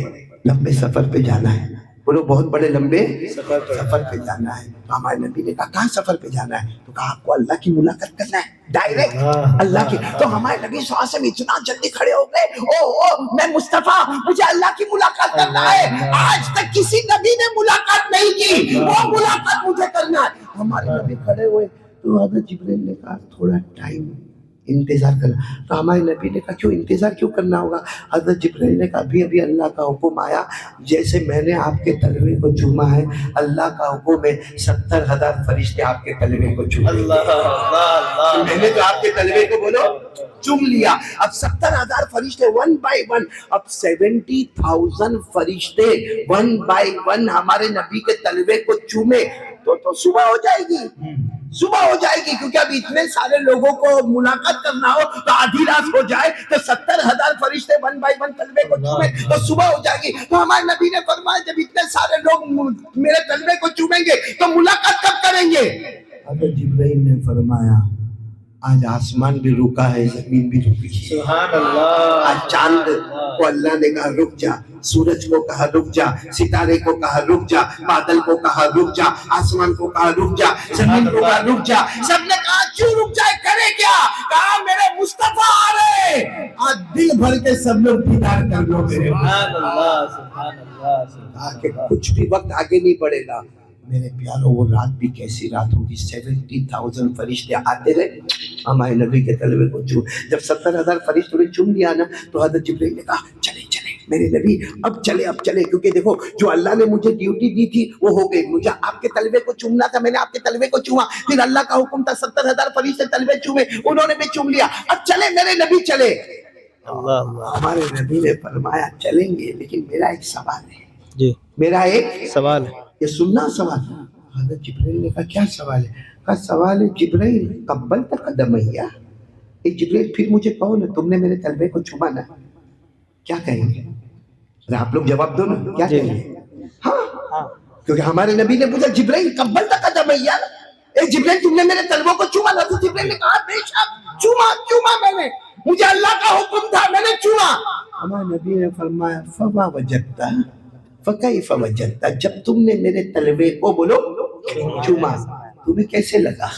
لمبے سفر پہ جانا ہے، بولو بہت بڑے لمبے سفر پہ جانا ہے۔ تو ہمارے نبی نے کہا کہاں سفر پہ جانا ہے؟ تو کہا آپ کو اللہ کی ملاقات کرنا ہے، ڈائریکٹ اللہ کی۔ تو ہمارے نبی صلی اللہ علیہ وسلم اتنا جلدی کھڑے ہو گئے، او میں مصطفیٰ، مجھے اللہ کی ملاقات کرنا ہے، آج تک کسی نبی نے ملاقات نہیں کی، وہ ملاقات مجھے کرنا ہے۔ ہمارے نبی کھڑے ہوئے تو حضرت جبرائیل نے کہا تھوڑا ٹائم انتظار کرنا۔ تو ہمارے نبی نے کہا کیوں انتظار کیوں کرنا ہوگا؟ حضرت جبرائیل نے کہا ابھی اللہ کا حکم آیا، جیسے میں نے آپ کے تلوے کو چوما ہے، اللہ کا حکم ہے 70,000 فرشتے آپ کے تلوے کو چوم لیں گے۔ میں نے تو آپ کے تلوے کو بولو چوم لیا، اب 70,000 فرشتے ون بائی ون، اب 70,000 فرشتے ون بائی ون ہمارے نبی کے تلوے کو چومے تو صبح ہو جائے گی، صبح ہو جائے گی، کیونکہ اب اتنے سارے لوگوں کو ملاقات کرنا ہو تو آدھی رات ہو جائے، تو 70,000 فرشتے ون بائی ون تلوے کو چومے تو صبح ہو جائے گی۔ تو ہمارے نبی نے فرمایا جب اتنے سارے لوگ میرے تلوے کو چومیں گے تو ملاقات کب کریں گے؟ حضرت جبرائیل نے فرمایا آج آسمان بھی رکا ہے، زمین بھی رکی ہے، سبحان اللہ۔ آج چاند کو اللہ نے کہا رک جا، سورج کو کہا رک جا، ستارے کو کہا رک جا، بادل کو کہا رک جا، آسمان کو کہا رک جا، زمین کو کہا رک جا۔ سب نے کہا کیوں رک جائے، کرے کیا؟ کہا میرے مصطفیٰ آ رہے، آج دل بھر کے سب لوگ دیدار کر لو میرے۔ سبحان اللہ سبحان اللہ کہا کہ کچھ بھی وقت آگے نہیں بڑھے گا میرے پیاروں، وہ رات بھی کیسی رات ہوگی، 70,000 فرشتے آتے رہے ہمارے نبی کے تلوے کو چوم۔ جب 70,000 فرشتوں نے چوم لیا نا تو حضرت جبرائیل نے کہا چلے میرے نبی اب چلے، کیونکہ دیکھو جو اللہ نے مجھے ڈیوٹی دی تھی وہ ہو گئی، مجھے آپ کے تلوے کو چومنا تھا، میں نے آپ کے تلوے کو چوما، پھر اللہ کا حکم تھا 70,000 فرشتے تلوے چومے، انہوں نے بھی چوم لیا، اب چلے میرے نبی چلے۔ ہمارے نبی نے فرمایا چلیں گے لیکن میرا ایک سوال ہے، جی میرا ایک سوال ہے، یہ سننا سوال۔ حضرت جبرائیل نے کہا کیا سوال ہے؟ کہا سوال ہے جبرائیل قبلت قدمیہ، اے جبرائیل پھر مجھے کہو نا تم نے میرے تلوے کو چوما نا، کیا کہیں گے؟ آپ لوگ جواب دو نا، کیا کہیں گے؟ ہاں، کیونکہ ہمارے نبی نے پوچھا جبرائیل قبلت قدمیہ، اے جبرائیل تم نے میرے تلووں کو چوما نا؟ تو جبرائیل نے کہا بے شک چوما میں نے، مجھے اللہ کا حکم تھا میں نے چوما۔ ہمارے نبی نے فرمایا فما وجدتا فکیف وجدتا، جب تم نے میرے تلوے کو بولو چوما تمہیں کیسے لگا؟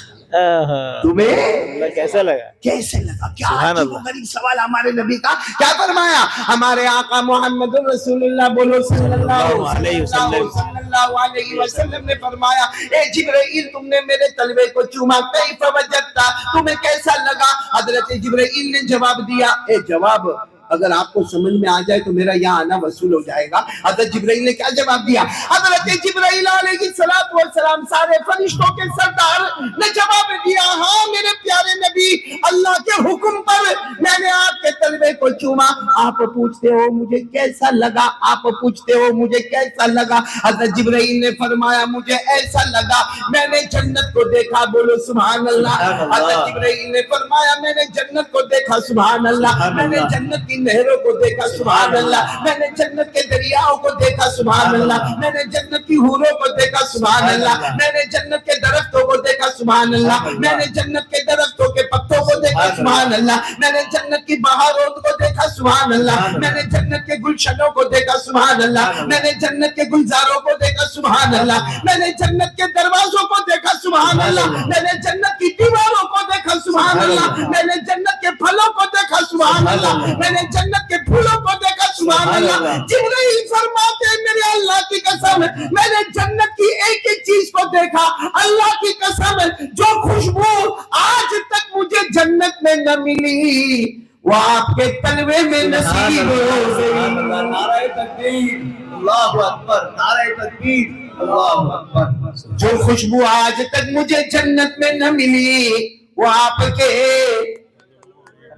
تمہیں کیسا لگا؟ کیسے لگا؟ کیا عجیب و غریب سوال ہمارے نبی کا۔ کیا فرمایا ہمارے آقا محمد رسول اللہ، بولو صلی اللہ علیہ وسلم نے فرمایا اے جبرائیل تم نے میرے تلوے کو چوما، کیف وجدتا تمہیں کیسا لگا؟ حضرت جبرائیل نے جواب دیا، اے جواب اگر آپ کو سمجھ میں آ جائے تو میرا یہاں آنا وصول ہو جائے گا۔ حضرت جبرائیل نے کیا جواب دیا؟ حضرت جبرائیل علیہ السلام سارے فرشتوں کے سردار نے جواب دیا ہاں میرے پیارے نبی، اللہ کے حکم پر میں نے آپ کے تلوے کو چوما، آپ پوچھتے ہو مجھے کیسا لگا، آپ پوچھتے ہو مجھے کیسا لگا؟ حضرت جبرائیل نے فرمایا مجھے ایسا لگا میں نے جنت کو دیکھا، بولو سبحان اللہ۔ حضرت جبرائیل نے فرمایا میں نے جنت کو دیکھا، سبحان اللہ، میں نے جنت کی نہروں کو دیکھا، سبحان اللہ، میں نے جنت کے دریاؤں کو دیکھا، سبحان اللہ، میں نے جنت کی حوروں کو دیکھا، سبحان اللہ، میں نے جنت کے درختوں کو دیکھا، سبحان اللہ، میں نے جنت کے درختوں کے پتوں کو دیکھا، سبحان اللہ، میں نے جنت کی بہاروں کو دیکھا، سبحان اللہ، میں نے جنت کے گلشنوں کو دیکھا، سبحان اللہ، میں نے جنت کے گلزاروں کو دیکھا، سبحان اللہ، میں نے جنت کے دروازوں کو دیکھا، سبحان اللہ، میں نے جنت کی دیواروں کو دیکھا، سبحان اللہ، میں نے جنت کے پھلوں کو دیکھا، سبحان اللہ، میں نے جنت کے پھولوں کو دیکھا، سبحان اللہ۔ جبرائیل فرماتے ہیں میرے اللہ کی قسم میں نے جنت کی ایک ایک چیز کو دیکھا، اللہ کی قسم جو خوشبو آج تک مجھے جنت میں نہ ملی وہ آپ کے تلوے میں نصیب ہو گئی۔ نعرہ تکبیر، اللہ اکبر، نعرہ تکبیر، اللہ اکبر۔ جو خوشبو آج تک مجھے جنت میں نہ ملی وہ آپ کے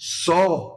100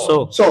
100,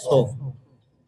100।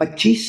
25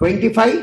25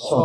100।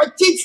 25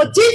25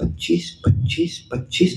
25 25 25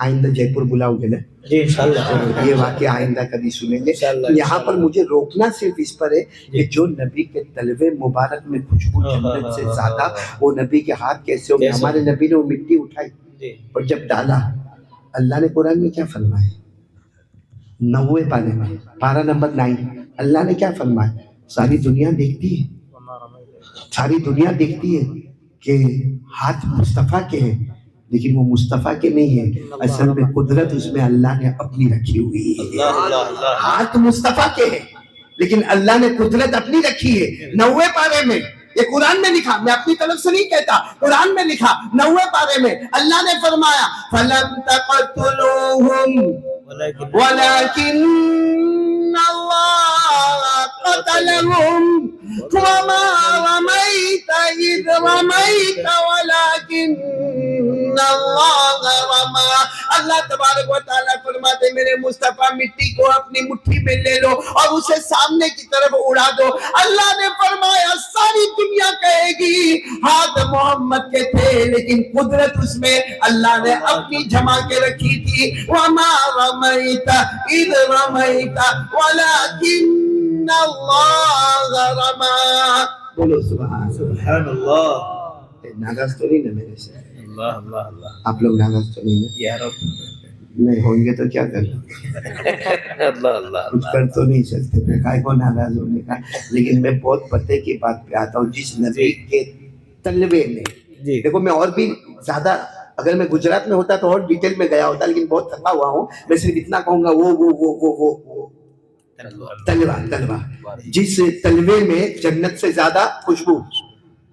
آئندہ جے پور بلاؤ گے نا جی انشاءاللہ تو یہ واقعہ آئندہ کبھی سنیں گے. انشاءاللہ، یہاں پر مجھے روکنا صرف اس پر ہے کہ جو نبی کے تلوے مبارک میں خوشبو جنت سے زیادہ وہ نبی کے ہاتھ کیسے ہوں گے. ہمارے نبی نے وہ مٹی اٹھائی جی اور جب ڈالا, اللہ نے قرآن میں کیا فرمایا 90 پارے میں پارہ نمبر 9 اللہ نے کیا فرمایا, ساری دنیا دیکھتی ہے, ساری دنیا دیکھتی ہے کہ ہاتھ مصطفیٰ کے ہیں لیکن وہ مصطفیٰ کے نہیں ہے, اصل میں قدرت اس میں اللہ نے اپنی رکھی ہوئی ہے. اللہ اللہ اللہ ہاتھ مصطفیٰ کے ہیں لیکن اللہ نے قدرت اپنی رکھی ہے 90 پارے میں. یہ قرآن میں لکھا, میں اپنی طرف سے نہیں کہتا, قرآن میں لکھا 90 پارے میں اللہ نے فرمایا فَلَمْ تَقْتُلُوهُمْ وَلَكِنَّ اللَّهَ قَتَلَهُمْ وَمَا رَمَيْتَ إِذْ رَمَيْتَ وَلَكِنَّ اللَّهَ رَمَى. اللہ تبارک و تعالیٰ فرماتے میرے مصطفیٰ مٹی کو اپنی مٹھی میں لے لو اور اسے سامنے کی طرف اڑا دو. اللہ نے فرمایا ساری دنیا کہے گی ہاتھ محمد کے تھے لیکن قدرت اس میں اللہ نے اپنی جمع کے رکھی تھی. وَمَا رَمَيْتَ إِذْ رَمَيْتَ وَلَكِنَّ اللَّهَ رَمَى. بولو سبحان اللہ. ناراض تو نہیں نا میرے سے, اللہ اللہ اللہ. آپ لوگ ناراض تو نہیں نا, یا رب. نہیں ہوں گے تو کیا کریں, اللہ اللہ کچھ کر تو نہیں سکتے, میں کائے کو ناراض ہونے کا. لیکن میں بہت پتے کی بات پہ آتا ہوں, جس نبی کے تلوے میں جی دیکھو میں اور بھی زیادہ اگر میں گجرات میں ہوتا تو اور ڈیٹیل میں گیا ہوتا, لیکن بہت تھکا ہوا ہوں, میں صرف اتنا کہوں گا وہ تلوا جس تلوے میں جنت سے زیادہ خوشبو.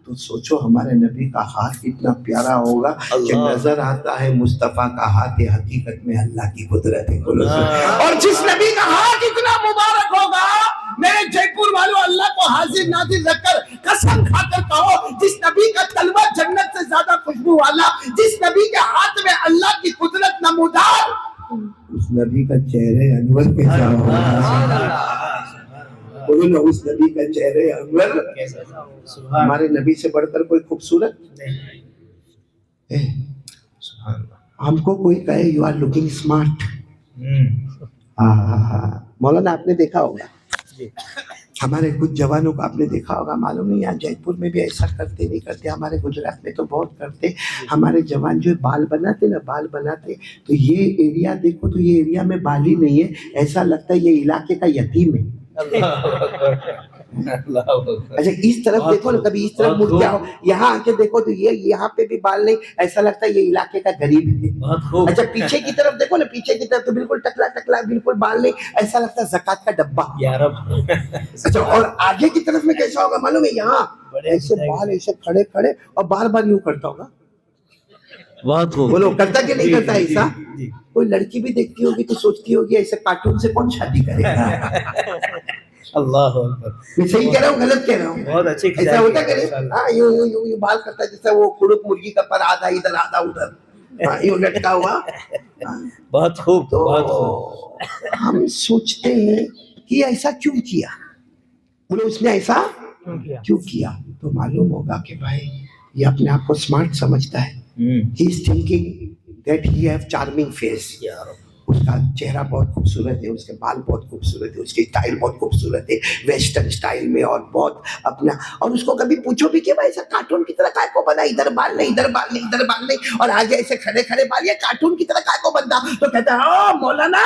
تو سوچو ہمارے نبی کا ہاتھ کتنا پیارا ہوگا کہ نظر آتا ہے مصطفیٰ کا ہاتھ, حقیقت میں اللہ کی قدرت ہے. اور جس نبی کا ہاتھ اتنا مبارک ہوگا, میرے جے پور والوں اللہ کو حاضر ناظر رکھ کر قسم کھا کر کہو جس نبی کا تلوہ جنت سے زیادہ خوشبو والا, جس نبی کے ہاتھ میں اللہ کی قدرت نمودار, اس نبی کا چہرے انور کیسا ہوگا. بولو نا, اس نبی کا چہرے انور ہمارے نبی سے بڑھ کر کوئی خوبصورت. ہم کو کوئی کہے یو آر لوکنگ اسمارٹ, مولانا آپ نے دیکھا ہوگا, ہمارے کچھ جوانوں کو آپ نے دیکھا ہوگا, معلوم نہیں یہاں جے پور میں بھی ایسا کرتے نہیں کرتے, ہمارے گجرات میں تو بہت کرتے. ہمارے جوان جو بال بناتے نا, بال بناتے تو یہ ایریا دیکھو تو یہ ایریا میں بال ہی نہیں ہے, ایسا لگتا ہے یہ علاقے کا یتیم ہے. اچھا اس طرف دیکھو نا, کبھی اس طرف مڑ جاؤ, یہاں آ کے دیکھو تو یہ یہاں پہ بھی بال نہیں, ایسا لگتا ہے یہ علاقے کا غریب ہے. اچھا پیچھے کی طرف دیکھو نا, پیچھے کی طرف تو بالکل ٹکلا ٹکلا, بالکل بال نہیں, ایسا لگتا ہے زکات کا ڈبہ. یا رب. اچھا اور آگے کی طرف میں کیسا ہوگا معلوم ہے, یہاں ایسے بال ایسے کھڑے کھڑے اور بار بار یوں کرتا ہوگا. بہت خوب. بولو کرتا کہ نہیں کرتا ایسا. کوئی لڑکی بھی دیکھتی ہوگی تو سوچتی ہوگی ایسے کارٹون سے کون شادی کرے گا. اللہ اکبر. میں صحیح کہہ رہا ہوں غلط کہہ رہا ہوں؟ بہت اچھی ایسا ہوتا کہ نہیں, ہاں یوں بال کرتا ہے جیسا وہ کڑک مرغی کا پر آدھا ادھر آدھا ادھر یوں لٹکا ہوا. بہت خوب. تو ہم سوچتے ہیں کہ ایسا کیوں کیا, بولو اس نے ایسا کیوں کیا, تو معلوم ہوگا کہ بھائی یہ اپنے آپ کو اسمارٹ سمجھتا ہے. He is thinking that he have charming face. اس کا چہرہ بہت خوبصورت ہے, اس کے بال بہت خوبصورت ہے, اس کی اسٹائل بہت خوبصورت ہے, ویسٹرن اسٹائل میں, اور بہت اپنا. اور اس کو کبھی پوچھو بھی کہ بھائی ایسا کارٹون کی طرح کائے کو بنا, ادھر بال نہیں ادھر بال نہیں ادھر بال نہیں, اور آگے ایسے کھڑے کھڑے بال, یہ کارٹون کی طرح کائے کو بنتا, تو کہتا ہے او مولانا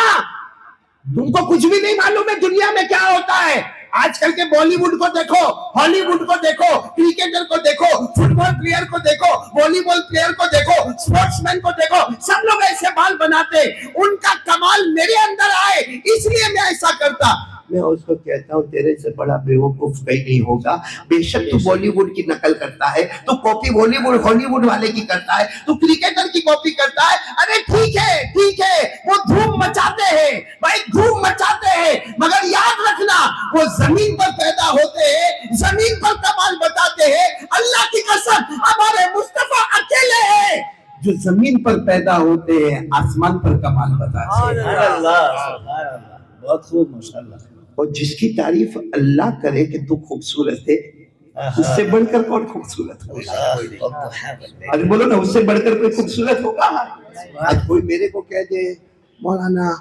تم کو کچھ بھی نہیں معلوم ہے دنیا میں کیا ہوتا ہے. آج کل کے بالی ووڈ کو دیکھو, ہالی ووڈ کو دیکھو, کرکٹر کو دیکھو, فٹ بال پلیئر کو دیکھو, والی بال پلیئر کو دیکھو, اسپورٹس مین کو دیکھو, سب لوگ ایسے بال بناتے. ان کا کمال میرے اندر آئے اس لیے میں ایسا کرتا. میں اس کو کہتا ہوں تیرے سے بڑا بیوقوف کہیں نہیں ہوگا. بے شک تو بالی ووڈ کی نقل کرتا ہے, تو کاپی بالی ووڈ ہالی ووڈ والے کی کرتا ہے, تو کرکٹر کی کاپی کرتا ہے. ارے ٹھیک ہے وہ دھوم مچاتے ہیں بھائی, دھوم مچاتے ہیں, مگر یاد رکھنا وہ زمین پر پیدا ہوتے ہیں, زمین پر کمال بتاتے ہیں. اللہ کی قسم ہمارے مصطفیٰ اکیلے ہیں جو زمین پر پیدا ہوتے ہیں, آسمان پر کمال بتاتے ہیں. بہت خوب ماشاءاللہ. اور جس کی تعریف اللہ کرے کہ تو خوبصورت ہے, اس سے بڑھ کر کون خوبصورت ہوگا؟ آج بولو نا، اس سے بڑھ کر کوئی خوبصورت ہوگا؟ آج کوئی میرے کو کہہ دے مولانا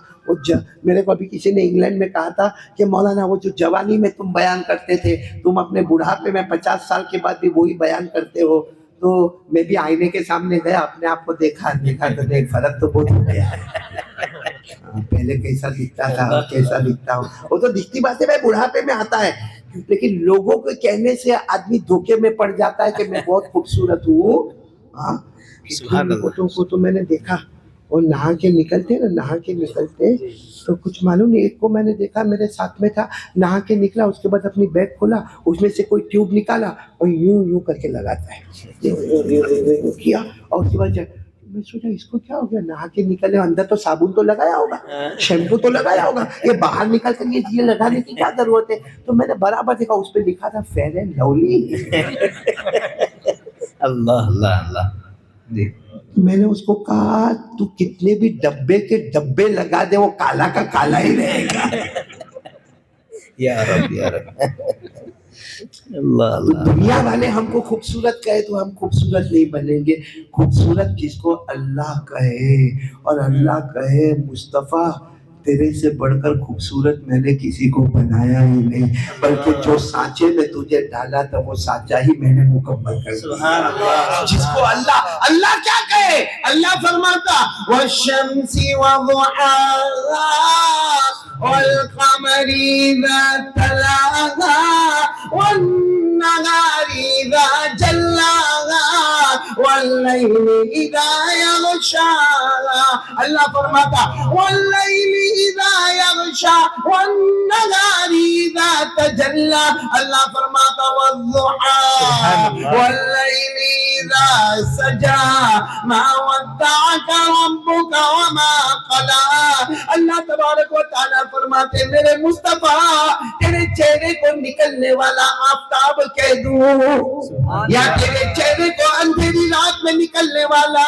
میرے کو ابھی کسی نے انگلینڈ میں کہا تھا کہ مولانا وہ جو جوانی میں تم بیان کرتے تھے، تم اپنے بڑھاپے میں 50 سال کے بعد بھی وہی بیان کرتے ہو. تو میں بھی آئینے کے سامنے گیا، اپنے آپ کو دیکھا تو دیکھ فرق تو بہت ہو گیا ہے. پہلے کیسا دکھتا تھا اور کیسا دکھتا ہوں، وہ تو دکھتی بات ہے بھائی، بڑھاپے میں آتا ہے. لیکن لوگوں کے کہنے سے آدمی دھوکے میں پڑ جاتا ہے کہ میں بہت خوبصورت ہوں. کو تو میں نے دیکھا اور نہا کے نکلتے تو کچھ معلوم نہیں. ایک کو میں نے دیکھا میرے ساتھ میں تھا، نہا کے نکلا، اس کے بعد اپنی بیگ کھولا، اس میں سے کوئی ٹیوب نکالا اور یوں کر کے لگاتا ہے، یوں کیا. اور اس کے بعد میں سوچا اس کو کیا ہو گیا، نہا کے نکلے، اندر تو صابن تو لگایا ہوگا، شیمپو تو لگایا ہوگا، یہ باہر نکل کر یہ لگانے کی کیا ضرورت ہے. تو میں نے برابر دیکھا، اس پہ لکھا تھا فیئر اینڈ لولی. اللہ اللہ اللہ. میں نے اس کو کہا تو کتنے بھی ڈبے کے ڈبے لگا دے، وہ کالا کا کالا ہی رہے گا. یا رب یا رب. اللہ تو اللہ. دنیا والے ہم کو خوبصورت کہے تو ہم خوبصورت نہیں بنیں گے. خوبصورت جس کو اللہ کہے، اور اللہ کہے مصطفیٰ تیرے سے بڑھ کر خوبصورت میں نے کسی کو بنایا ہی نہیں، بلکہ جو سانچے میں تجھے ڈالا تھا وہ سانچہ ہی میں نے مکمل کر دیا. سبحان اللہ. جس کو اللہ کیا کہے، اللہ فرماتا والشمس وضحاها والقمر اذا تلاها والنهار اذا جلاها والليل اذا يغشاها. اللہ فرماتا والليل اذا يغشى والنهار اذا تجلى. اللہ فرماتا والضحى والليل اذا سجى ما ودعك ربك وما قلى. اللہ تبارک و تعالیٰ فرماتے میرے مصطفیٰ تیرے چہرے کو نکلنے والا آفتاب کہہ دوں، یا تیرے چہرے کو اندھیری رات میں نکلنے والا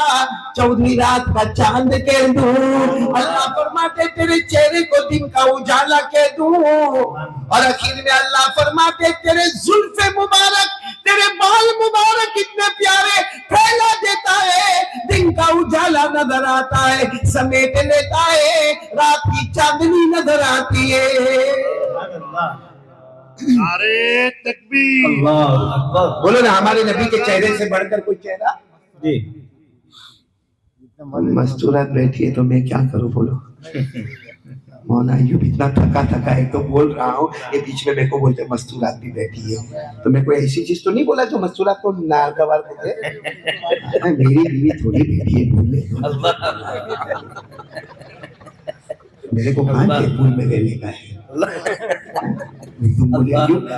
14ویں رات کا چاند کہہ دوں. اللہ فرماتے تیرے چہرے کو دن کا اجالا کہہ دوں. اور آخر میں اللہ فرماتے تیرے زلف مبارک، تیرے بال مبارک اتنے پیارے پھیلا دیتا ہے، دن کا اجالا نظر آتا ہے، سمیٹ لیتا ہے، رات کی چاندنی نظر آتی ہے. نعرے تکبیر. اللہ اکبر. بولو نا ہمارے نبی کے چہرے سے بڑھ کر کوئی چہرہ. جی. مستورات بیٹھی ہے تو میں کیا کروں بولو. مولانا ایوب اتنا تھکا ایک تو بول رہا ہوں، یہ بیچ میں میرے کو بولتے مستورات بھی بیٹھی ہے. تو میں کوئی ایسی چیز تو نہیں بولا جو مستورات کو ناگوار بولے. میری بیوی تھوڑی بیٹھی ہے بولنے. میرے کو کہاں کے پول میں رہنے کا ہے.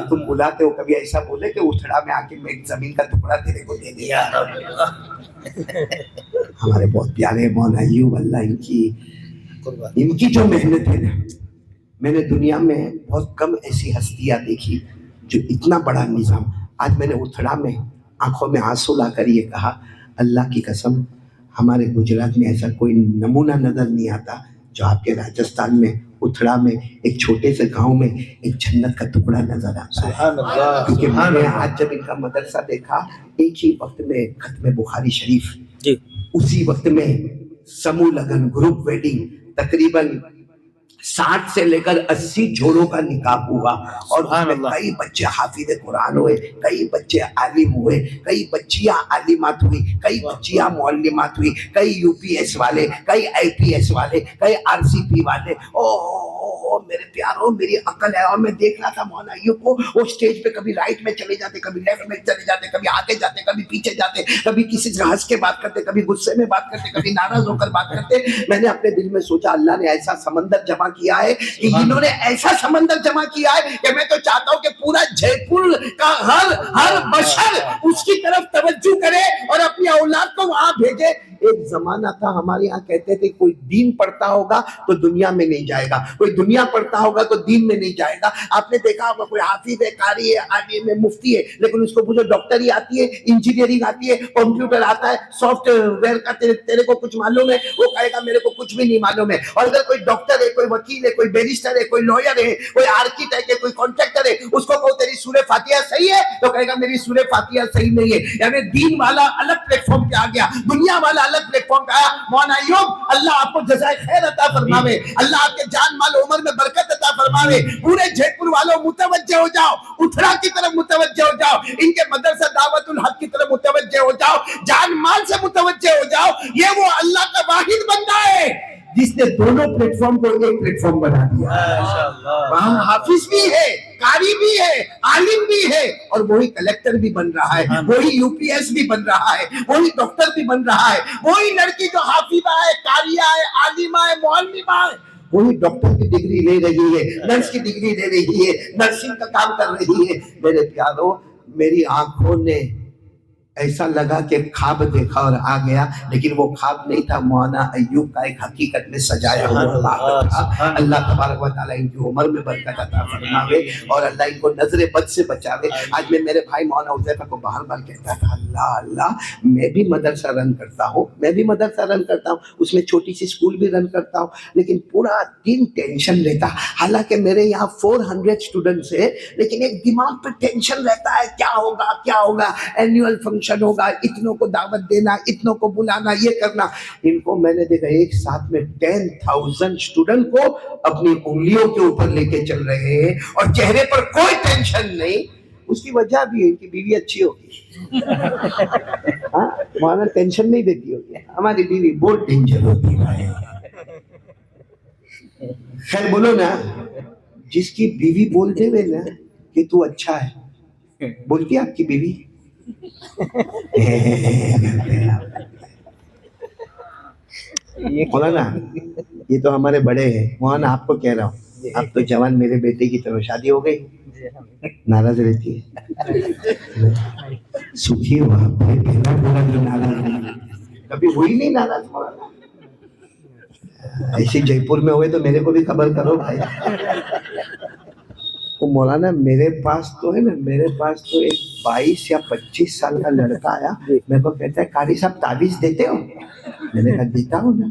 تم بلاتے ہو کبھی ایسا بولے کہ اتھڑا میں آ کے میں زمین کا ٹکڑا تیرے کو دے دیا. ہمارے بہت پیارے مولانا ایوب، اللہ ان کی جو محنت ہے نا، میں نے دنیا میں بہت کم ایسی ہستیاں دیکھی جو اتنا بڑا نظام. آج میں نے اتھڑا میں آنکھوں میں آنسو لا کر یہ کہا اللہ کی قسم ہمارے گجرات میں ایسا کوئی نمونہ نظر نہیں آتا جو آپ کے راجستھان میں اتھڑا میں ایک چھوٹے سے گاؤں میں ایک جنت کا ٹکڑا نظر آتا ہے. سبحان اللہ. کیونکہ میں نے آج جب ان کا مدرسہ دیکھا، ایک ہی وقت میں ختم بخاری شریف، جی. اسی وقت میں سمو لگن گروپ ویڈنگ، تقریباً 60 سے لے کر 80 جوڑوں کا نکاح ہوا. اور اس میں کئی بچے حافظ قرآن ہوئے، کئی بچے عالم ہوئے، کئی بچیاں عالمات ہوئی، کئی بچیاں معلمات ہوئی، کئی UPS والے، کئی IPS والے، کئی RCP والے. میرے پیاروں میری عقل ہے. اور میں دیکھ رہا تھا مولانا ایوب کو، وہ اسٹیج پہ کبھی رائٹ میں چلے جاتے، کبھی لیفٹ میں چلے جاتے، کبھی آگے جاتے، کبھی پیچھے جاتے، کبھی کسی سے ہنس کے بات کرتے، کبھی غصے میں بات کرتے، کبھی ناراض ہو کر بات کرتے. میں نے اپنے دل میں سوچا اللہ نے ایسا سمندر جمع کیا ہے کہ انہوں نے ایسا سمندر جمع کیا ہے کہ میں تو چاہتا ہوں کہ پورا جے پور کا ہر بشر اس کی طرف توجہ کرے اور اپنی اولاد کو وہاں بھیجے. ایک زمانہ تھا ہمارے یہاں کہتے تھے کوئی دین پڑھتا ہوگا تو دنیا میں نہیں جائے گا, کوئی دنیا پڑھتا ہوگا تو دین میں نہیں جائے گا. آپ نے دیکھا ہوگا کوئی حافظ ہے, قاری ہے, عالم ہے, مفتی ہے, لیکن اس کو پوچھو ڈاکٹری آتی ہے, انجینئرنگ آتی ہے, کمپیوٹر آتا ہے, سافٹ ویئر کا تیرے کو کچھ معلوم ہے؟ وہ کہے گا میرے کو کچھ بھی نہیں معلوم ہے. اور اگر کوئی ڈاکٹر ہے, کوئی وکیل ہے, کوئی بیرسٹر ہے, کوئی لوئر ہے, کوئی آرکیٹیکٹ ہے, کوئی کانٹریکٹر ہے, اس کو کہو تیری سورہ فاتحہ صحیح ہے تو کہے گا میری سورہ فاتحہ صحیح نہیں ہے. یعنی دین والا الگ پلیٹ فارم پہ آ گیا, دنیا والا الگ پلیٹ فارم پہ آیا. مولانا ایوب اللہ آپ کو جزائے خیر عطا فرماوے, اللہ آپ کے جان مال عمر میں برکت عطا فرماوے. پورے جے پور والوں متوجہ ہو جاؤ, اتھڑا کی طرف متوجہ ہو جاؤ, ان کے مدرسہ دعوت الحق کی طرف متوجہ ہو جاؤ, جان مال سے متوجہ ہو جاؤ. یہ وہ اللہ کا واحد بندہ ہے جس نے دونوں پلیٹ فارم کو ایک پلیٹ فارم بنا دیا. وہاں حافظ بھی ہے, قاری بھی ہے, عالم بھی ہے, اور وہی کلیکٹر بھی بن رہا ہے, وہی یو پی ایس بھی بن رہا ہے, وہی ڈاکٹر بھی بن رہا ہے, وہی لڑکی جو حافظہ ہے, قاریہ ہے, عالمہ ہے, معلمہ ہے, وہی ڈاکٹر کی ڈگری لے رہی ہے, نرس کی ڈگری لے رہی ہے, نرسنگ کا کام کر رہی ہے. میرے پیارو, میری آنکھوں نے ایسا لگا کہ خواب دیکھا اور آ گیا, لیکن وہ خواب نہیں تھا, مولانا ایوب کا ایک حقیقت میں سجایا ہوا خواب تھا. اللہ تبارک و تعالیٰ ان کی عمر میں برکت عطا فرماوے اور اللہ ان کو نظر بد سے بچاوے. آج میں میرے بھائی مولانا حذیفہ کو بار بار کہتا تھا, اللہ اللہ میں بھی مدرسہ رن کرتا ہوں, میں بھی مدرسہ رن کرتا ہوں, اس میں چھوٹی سی اسکول بھی رن کرتا ہوں, لیکن پورا دن ٹینشن رہتا. حالانکہ میرے یہاں 400 اسٹوڈنٹس ہیں, لیکن ایک دماغ پہ ٹینشن رہتا ہے, کیا ہوگا کیا ہوگا, اینیول فنکشن ہوگا, اتنوں کو دعوت دینا, اتنوں کو بلانا, یہ کرنا. ان کو میں نے دیکھا ایک ساتھ میں 10,000 اسٹوڈنٹ کو اپنی انگلیوں کے اوپر لے کے چل رہے ہیں اور چہرے پر کوئی ٹینشن نہیں. اس کی وجہ بھی ہے ان کی بیوی اچھی ہوگی, ہاں مولانا ٹینشن نہیں دیتی ہوگی. ہماری بیوی بہت ڈینجر ہوتی ہے. خیر بولو نا, جس کی بیوی بولتے ہوئے نا کہ تو اچھا ہے, بولتی ہے آپ کی بیوی؟ مولانا یہ تو ہمارے بڑے ہیں, مولانا آپ کو کہہ رہا ہوں, آپ تو جوان, میرے بیٹے کی طرف شادی ہو گئی, ناراض رہتی ہے, سکھی ہوا کبھی ہوئی نہیں ناراض مولانا. ایسے جے پور میں ہوئے تو میرے کو بھی خبر کرو بھائی. مولانا میرے پاس تو ہے نا, میرے پاس تو ایک 22 یا 25 سال کا لڑکا آیا, میرے کو کہتا ہے قاری صاحب تعویذ دیتے ہو؟ میں نے کہا دیتا ہوں نا.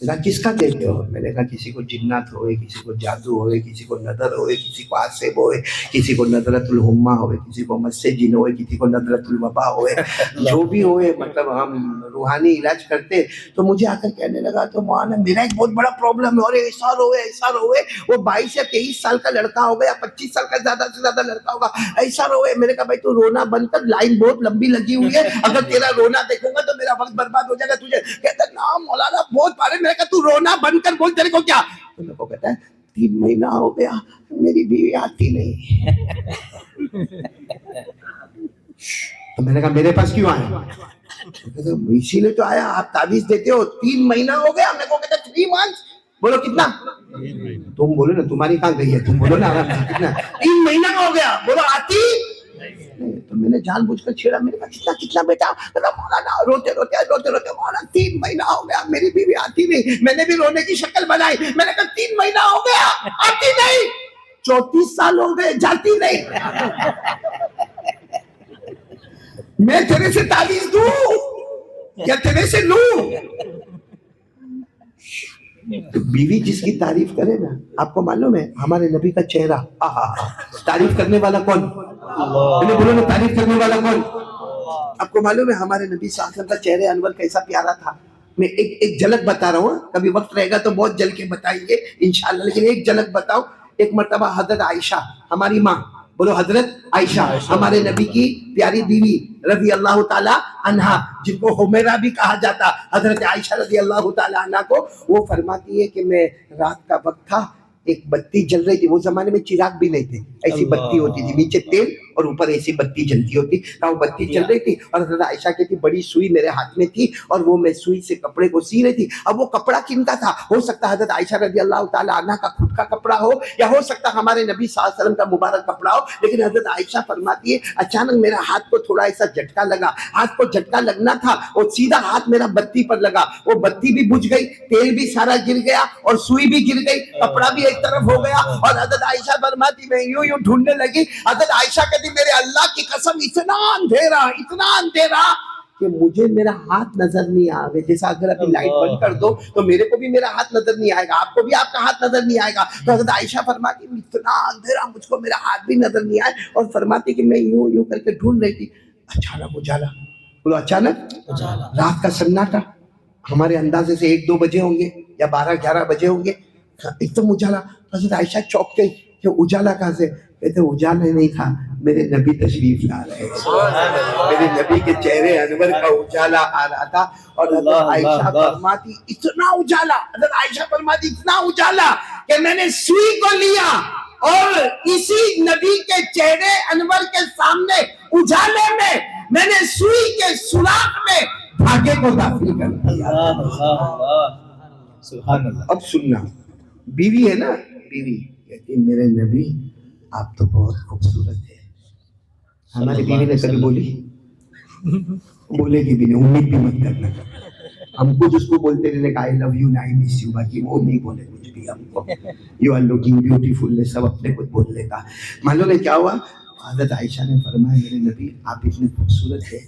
کہا کس کا دیتے ہو؟ میں نے کہا کسی کو جنات ہوئے, کسی کو جادو ہوئے, کسی کو نظر ہوئے, کسی کو آسب ہوئے, کسی کو نظرت الہما ہوئے, کسی کو مس جن ہوئے, کسی کو نظرت الوبا ہوئے, جو بھی ہوئے, مطلب ہم روحانی علاج کرتے. تو مجھے آ کر کہنے لگا تو مولانا میرا ایک بہت بڑا پرابلم ہے, اور ایسا روئے ایسا روئے. وہ 22 یا 23 سال کا لڑکا ہوگا یا 25 سال کا زیادہ سے زیادہ لڑکا ہوگا, ایسا روئے. میں نے کہا بھائی تو رونا بند کر, لائن بہت لمبی لگی ہوئی ہے, اگر تیرا رونا دیکھوں گا تو میرا وقت برباد ہو جائے گا تجھے. کہتا نا مولانا بہت پارے. میں نے کہا تو رونا بند کر, بول تیرے کو کیا. تو میرے کو کہتا ہے 3 مہینہ ہو گیا میری بیوی آتی نہیں. تو میں نے کہا میرے پاس کیوں آیا؟ اسی لیے تو آیا, آپ تعویذ دیتے ہو. 3 مہینہ ہو گیا. میرے کو کہتا 3 months. بولو کتنا؟ تم بولو نا, تمہاری کہاں گئی ہے, تم بولو نا کتنا. 3 مہینہ ہو گیا. بولو آتی. تو میں نے جان بوجھ کر چھیڑا. میں نے کہا کتنا بیٹا؟ مولانا روتے روتے مولانا 3 مہینہ ہو گیا میری بیوی آتی نہیں. میں نے بھی رونے کی شکل بنائی. میں نے کہا 3 مہینہ ہو گیا آتی نہیں, 34 سال ہو گئے جاتی نہیں. میں تیرے سے تعویذ دوں یا تیرے سے لوں؟ بیوی جس کی تعریف کرے نا, آپ کو معلوم ہے ہمارے نبی کا چہرہ, تعریف کرنے والا کون؟ بولو نا, تعریف کرنے والا کون؟ آپ کو معلوم ہے ہمارے نبی صلی اللہ علیہ وسلم کا چہرہ انور کیسا پیارا تھا. میں ایک جھلک بتا رہا ہوں, کبھی وقت رہے گا تو بہت جل کے بتائیں گے انشاءاللہ, لیکن ایک جھلک بتاؤں. ایک مرتبہ حضرت عائشہ, ہماری ماں, بولو حضرت عائشہ, ہمارے نبی کی پیاری بیوی رضی اللہ تعالی عنہا, جن کو حمیرہ بھی کہا جاتا, حضرت عائشہ رضی اللہ تعالی عنہا کو, وہ فرماتی ہے کہ میں رات کا وقت تھا, ایک بتی جل رہی تھی. وہ زمانے میں چراغ بھی نہیں تھے, ایسی بتی ہوتی تھی, نیچے تیل اور اوپر ایسی بتی جلتی ہوتی. کہا وہ بتی چل رہی تھی اور حضرت عائشہ کہتی بڑی سوئی میرے ہاتھ میں تھی اور وہ میں سوئی سے کپڑے کو سی رہی تھی. اب وہ کپڑا کن کا تھا؟ ہو سکتا حضرت عائشہ رضی اللہ تعالیٰ عنہ کا خود کا کپڑا ہو یا ہو سکتا ہمارے نبی صلی اللہ علیہ وسلم کا مبارک کپڑا ہو. لیکن حضرت عائشہ فرماتی ہے اچانک میرا ہاتھ کو تھوڑا ایسا جھٹکا لگا. ہاتھ کو جھٹکا لگنا تھا اور سیدھا ہاتھ میرا بتی پر لگا. وہ بتی بھی بجھ گئی, تیل بھی سارا گر گیا اور سوئی بھی گر گئی, کپڑا بھی ایک طرف ہو گیا. اور حضرت عائشہ فرماتی میں یوں یوں ڈھونڈنے لگی. حضرت عائشہ کہتی میرے اللہ کی قسم اتنا اندھیرا کہ مجھے میرا ہاتھ نظر نہیں آ رہا. جیسا اگر ابھی لائٹ بند کر دو تو میرے کو بھی میرا ہاتھ نظر نہیں آئے گا, آپ کو بھی آپ کا ہاتھ نظر نہیں آئے گا. تو حضرت عائشہ فرماتی اتنا اندھیرا مجھ کو میرا ہاتھ بھی نظر نہیں آئے. اور فرماتی کہ میں یوں یوں کر کے ڈھونڈ رہی تھی. اچانک اجالا, بولو اچانک رات کا سناٹا. ہمارے اندازے سے 1-2 بجے ہوں گے یا 12-11 بجے ہوں گے. ایک دم اجالا. حضرت عائشہ چوک گئی کہ اجالا کہاں سے؟ کہتے اجالا نہیں تھا, میرے نبی تشریف لا رہے تھے, میرے نبی کے چہرے انور کا اجالا آ رہا تھا. اور حضرت عائشہ فرماتی اتنا اجالا, حضرت عائشہ فرماتی اتنا اجالا کہ میں نے سوئی کو لیا اور اسی نبی کے چہرے انور کے سامنے اجالے میں نے سوئی کے سوراخ میں دھاگے کو داخل کر دیا. سبحان اللہ. اب سننا, بیوی ہے نا, بیوی کہتی میرے نبی آپ تو بہت خوبصورت ہے. ہماری بیوی نے کبھی بولے گی بھی نہیں, امید بھی مت کرنا. ہم کچھ اس کو بولتے رہنے کا آئی love you I miss you, باقی وہ نہیں بولے کچھ بھی ہم کو. یو آر لوکنگ بیوٹیفل سب اپنے کچھ بول لیتا. معلوم ہے کیا ہوا؟ حضرت عائشہ نے فرمایا میرے نبی آپ اتنے خوبصورت ہے,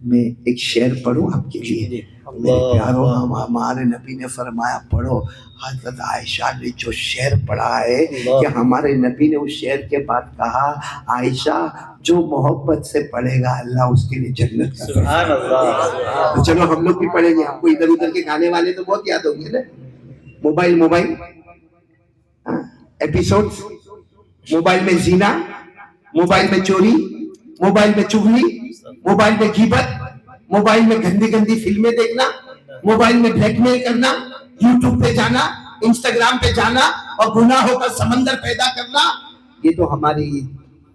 میں ایک شعر پڑھوں آپ کے لیے. میرے پیارو ہمارے نبی نے فرمایا پڑھو. حضرت عائشہ نے جو شعر پڑھا ہے کہ ہمارے نبی نے اس شعر کے بعد کہا عائشہ جو محبت سے پڑھے گا اللہ اس کے لیے جنت کا سبحان اللہ. تو چلو ہم لوگ بھی پڑھیں گے. ہم کو ادھر ادھر کے گانے والے تو بہت یاد ہوں گے نا. موبائل ایپیسوڈ, موبائل میں زنا, موبائل میں چوری, موبائل میں چغلی, موبائل میں غیبت, موبائل میں گندی فلمیں دیکھنا, موبائل میں بلیک میل کرنا, یوٹیوب پہ جانا, انسٹاگرام پہ جانا اور گناہوں کا سمندر پیدا کرنا. یہ تو ہماری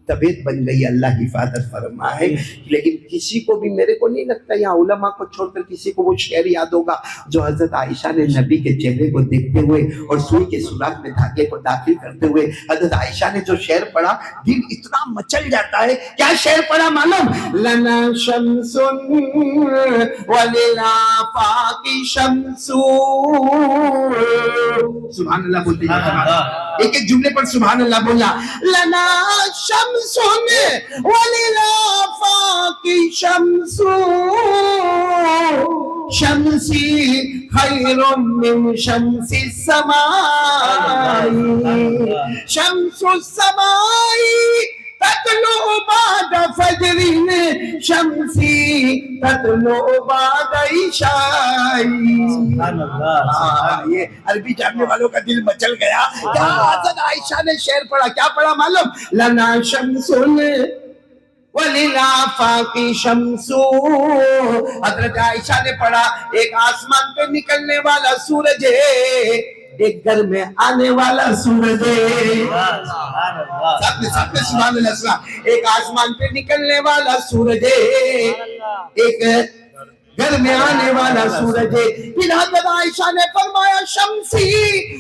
طبیعت بن گئی, اللہ حفاظت فرمائے. لیکن کسی کو بھی, میرے کو نہیں لگتا یہاں علماء کو چھوڑ کر کسی کو وہ شعر یاد ہوگا جو حضرت عائشہ نے نبی کے چہرے کو دیکھتے ہوئے اور سوئی کے سوراخ میں دھاگے کو داخل کرتے ہوئے حضرت عائشہ نے جو شعر پڑھا, دل اتنا مچل جاتا ہے. کیا شعر پڑھا معلوم؟ لنا شمس وللآفاق شمس. سبحان اللہ بولتے ہیں, ایک ایک جملے پر سبحان اللہ بولنا. لنا شمس وللآفاق شمس شمسی خیر من شمس السماء شمس السماء تطلع بعد فجر شمسی تطلع بعد عشاء. سبحان اللہ. یہ عربی جاننے والوں کا دل مچل گیا. کیا حضرت عائشہ نے شعر پڑھا, کیا پڑھا معلوم؟ لنا شمس وللآفاق شمس. حضرت عائشہ نے پڑھا ایک آسمان پہ نکلنے والا سورج ہے, ایک گھر میں آنے والا سورج ہے. سب نے سبحان اللہ سنا. ایک آسمان پہ نکلنے والا سورج ہے, ایک گھر میں آنے والا سورج ہے. پھر حضرت عائشہ نے فرمایا شمسی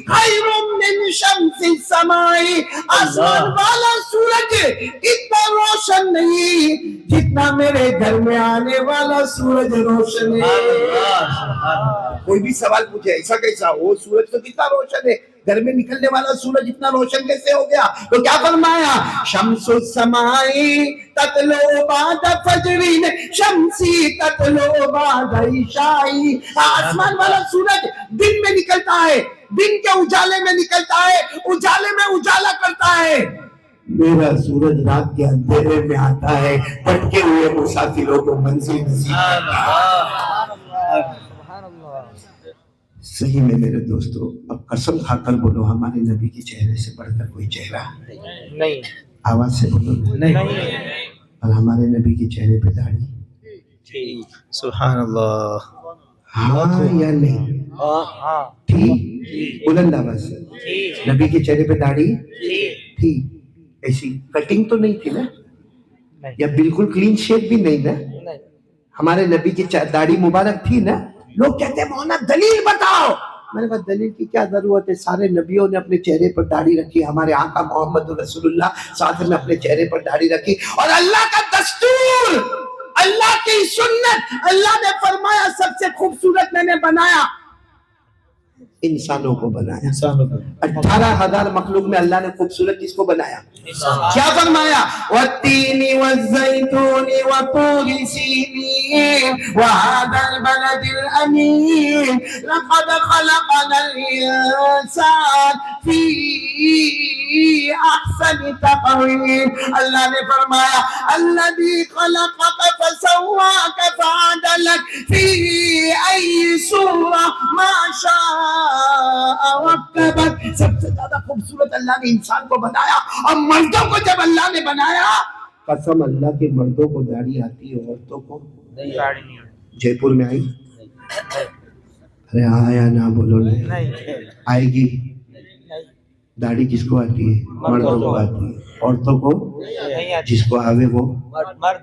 خیر من شمس السماء. آسمان والا سورج اتنا روشن نہیں جتنا میرے گھر میں آنے والا سورج روشن ہے. کوئی بھی سوال پوچھے ایسا کیسا, وہ سورج تو کتنا روشن ہے, گھر میں نکلنے والا سورج اتنا روشن کیسے ہو گیا؟ تو کیا فرمایا؟ شمس السماء تطلع بعد فجر شمسی تطلع بعد عشاء. آسمان والا سورج دن میں نکلتا ہے, دن کے اجالے میں نکلتا ہے, اجالے میں اجالا کرتا ہے. میرا سورج رات کے اندھیرے میں آتا ہے, بھٹکے ہوئے مسافروں کو منزل نصیب کرتا ہے. صحیح میں میرے دوستو, اب قسم کھا کر بولو ہمارے نبی کے چہرے سے بڑھ کر کوئی چہرہ نہیں, آواز سے بولو نہیں. اور ہمارے نبی کے چہرے پہ داڑھی, سبحان اللہ. ہاں یا نہیں؟ تھی, بلند آواز سے. نبی کے چہرے پہ داڑھی تھی, ایسی کٹنگ تو نہیں تھی نا, یا بالکل کلین شیپ بھی نہیں نا. نہیں. ہمارے نبی کی داڑھی مبارک تھی نا. لوگ کہتے ہیں مولانا دلیل بتاؤ. میں نے کہا دلیل کی کیا ضرورت ہے, سارے نبیوں نے اپنے چہرے پر داڑھی رکھی, ہمارے آقا محمد رسول اللہ ساتھ میں اپنے چہرے پر داڑھی رکھی. اور اللہ کا دستور, اللہ کی سنت, اللہ نے فرمایا سب سے خوبصورت میں نے بنایا انسانوں کو بنایا. 18,000 مخلوق میں اللہ نے خوبصورت کس کو بنایا؟ کیا فرمایا؟ وَالتِّينِ وَالزَّيْتُونِ وَطُورِ سِينِينَ وَهَذَا الْبَلَدِ الْأَمِينِ لَقَدْ خَلَقْنَا الْإِنسَانَ فِي أَحْسَنِ تَقْوِيمٍ. اللہ نے فرمایا الَّذِي خَلَقَكَ فَسَوَّاكَ فَعَدَلَكَ فِي أَيِّ صُورَةٍ مَا شَاءَ وَقَّبَكَ. سب سے زیادہ خوبصورت اللہ نے انسان کو بنایا. اور مردوں کو جب اللہ نے بنایا, قسم اللہ کے مردوں کو داڑھی آتی ہے, عورتوں کو داڑھی نہیں. جے پور میں آئی؟ ارے آیا نہ بولو نہیں. آئے گی. داڑھی کس کو آتی ہے؟ مردوں کو آتی ہے. عورتوں کو جس کو آوے وہ مرد.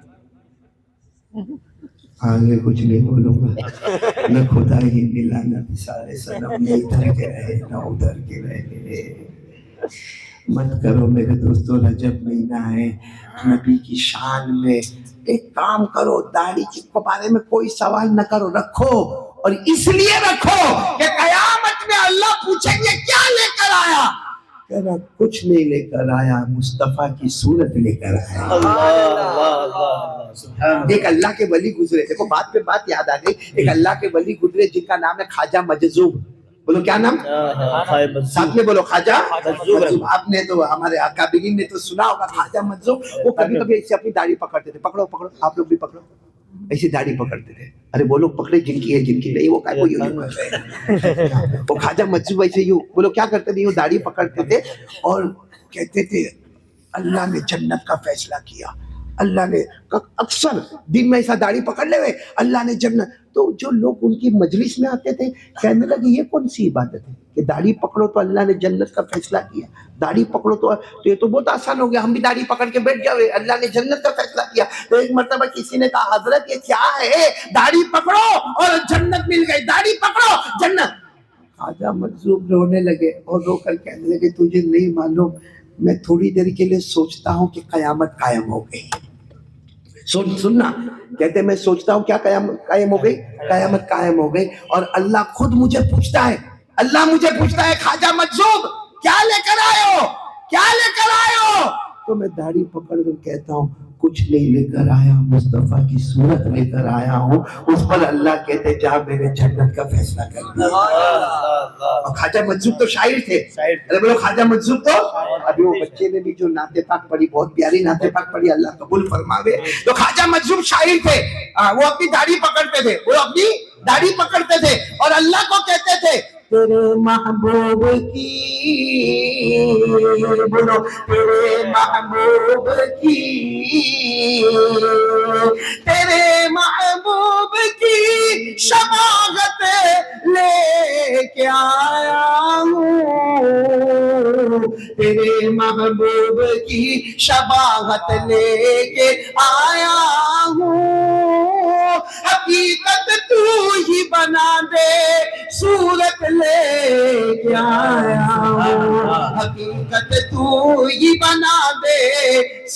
آگے کچھ نہیں بولوں گا. نہ خدا ہی ملا نہ سارے سنم, نہ ادھر کے رہے نہ ادھر کے رہے. مت کرو میرے دوستو, رجب مہینہ ہے, نبی کی شان میں ایک کام کرو, داڑھی کے بارے میں کوئی سوال نہ کرو, رکھو. اور اس لیے رکھو کہ قیامت میں اللہ پوچھیں گے کیا لے کر آیا؟ کہنا کچھ نہیں لے کر آیا, مصطفیٰ کی صورت لے کر آیا. ایک اللہ کے ولی گزرے, دیکھو بات پہ بات یاد آ گئی. ایک اللہ کے ولی گزرے جن کا نام ہے خواجہ مجذوب. بولو کیا نام؟ ساتھ میں بولو خواجہ مجذوب. آپ نے تو, ہمارے اکابرین نے تو سنا ہوگا خواجہ مجذوب. وہ کبھی کبھی ایسے اپنی داڑھی پکڑتے تھے. پکڑو پکڑو, آپ لوگ بھی پکڑو. ایسی داڑھی پکڑتے تھے. ارے بولو پکڑے جن کی ہے جن کی نہیں, وہ کیا کوئی یوں کر رہے ہیں. وہ خواجہ مجذوب ایسے یوں, بولو کیا کرتے تھے, یوں داڑھی پکڑتے تھے اور کہتے تھے اللہ نے جنت کا فیصلہ کیا. اللہ نے اکثر دن میں ایسا داڑھی پکڑ لے ہوئے, اللہ نے جنت. تو جو لوگ ان کی مجلس میں آتے تھے کہنے لگے یہ کون سی عبادت ہے کہ داڑھی پکڑو تو اللہ نے جنت کا فیصلہ کیا, داڑھی پکڑو تو یہ تو بہت آسان ہو گیا, ہم بھی داڑھی پکڑ کے بیٹھ جاؤ, اللہ نے جنت کا فیصلہ کیا. تو ایک مرتبہ کسی نے کہا حضرت یہ کیا ہے, داڑھی پکڑو اور جنت مل گئی, داڑھی پکڑو جنت. خواجہ مجذوب رونے لگے اور رو کر کہنے لگے تجھے نہیں معلوم, میں تھوڑی دیر کے لیے سوچتا ہوں کہ قیامت قائم ہو گئی. سننا, کہتے میں سوچتا ہوں کیا قائم ہو گئی, قیامت قائم ہو گئی. اور اللہ خود مجھے پوچھتا ہے, اللہ مجھے پوچھتا ہے خواجہ مجذوب کیا لے کر آئے ہو, کیا لے کر آئے ہو؟ تو میں داڑھی پکڑ کر کہتا ہوں کچھ نہیں لے کر آیا, مصطفیٰ کی صورت لے کر آیا ہوں. اس پر اللہ کہتے جا میرے جنت کا فیصلہ کر دیا. اور خواجہ مجذوب تو شاعر تھے. ارے بولو خواجہ مجذوب تو, ابھی وہ بچے نے بھی جو نعت پاک پڑھی, بہت پیاری نعت پاک پڑھی, اللہ قبول فرماوے. تو خواجہ مجذوب شاعر تھے, وہ اپنی داڑھی پکڑتے تھے, وہ اپنی داڑھی پکڑتے تھے اور اللہ کو کہتے تھے تیرے محبوب کی, بولو تیرے محبوب کی, تیرے محبوب کی شفاعت لے کے آیا ہوں, تیرے محبوب کی شفاعت لے کے آیا ہوں. حقیقت تو ہی بنا دے صورت لے کے آیا ہوں, حقیقت تو ہی بنا دے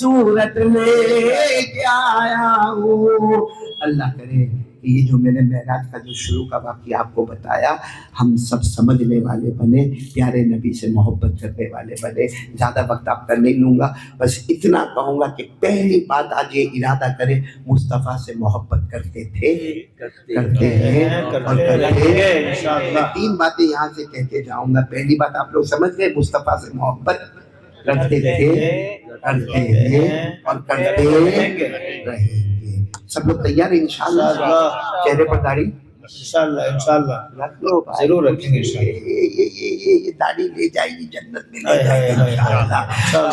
صورت لے کے آیا ہوں. اللہ کرے کہ یہ جو میں نے معراج کا جو شروع کا واقعہ آپ کو بتایا, ہم سب سمجھنے والے بنے, پیارے نبی سے محبت کرنے والے بنے. زیادہ وقت آپ کا نہیں لوں گا, بس اتنا کہوں گا کہ پہلی بات آج یہ ارادہ کریں مصطفیٰ سے محبت کرتے تھے, کرتے ہیں اور کرتے ہیں. 3 باتیں یہاں سے کہہ کے جاؤں گا. پہلی بات آپ لوگ سمجھ گئے, مصطفیٰ سے محبت کرتے تھے, کرتے ہیں اور کرتے رہیں گے. سب لوگ تیار ہیں انشاءاللہ؟ چہرے پر داڑھی انشاءاللہ رکھ لو بھائی, ضرور رکھیں گے. یہ داڑھی لے جائے گی جنت میں لے جائے گی انشاءاللہ.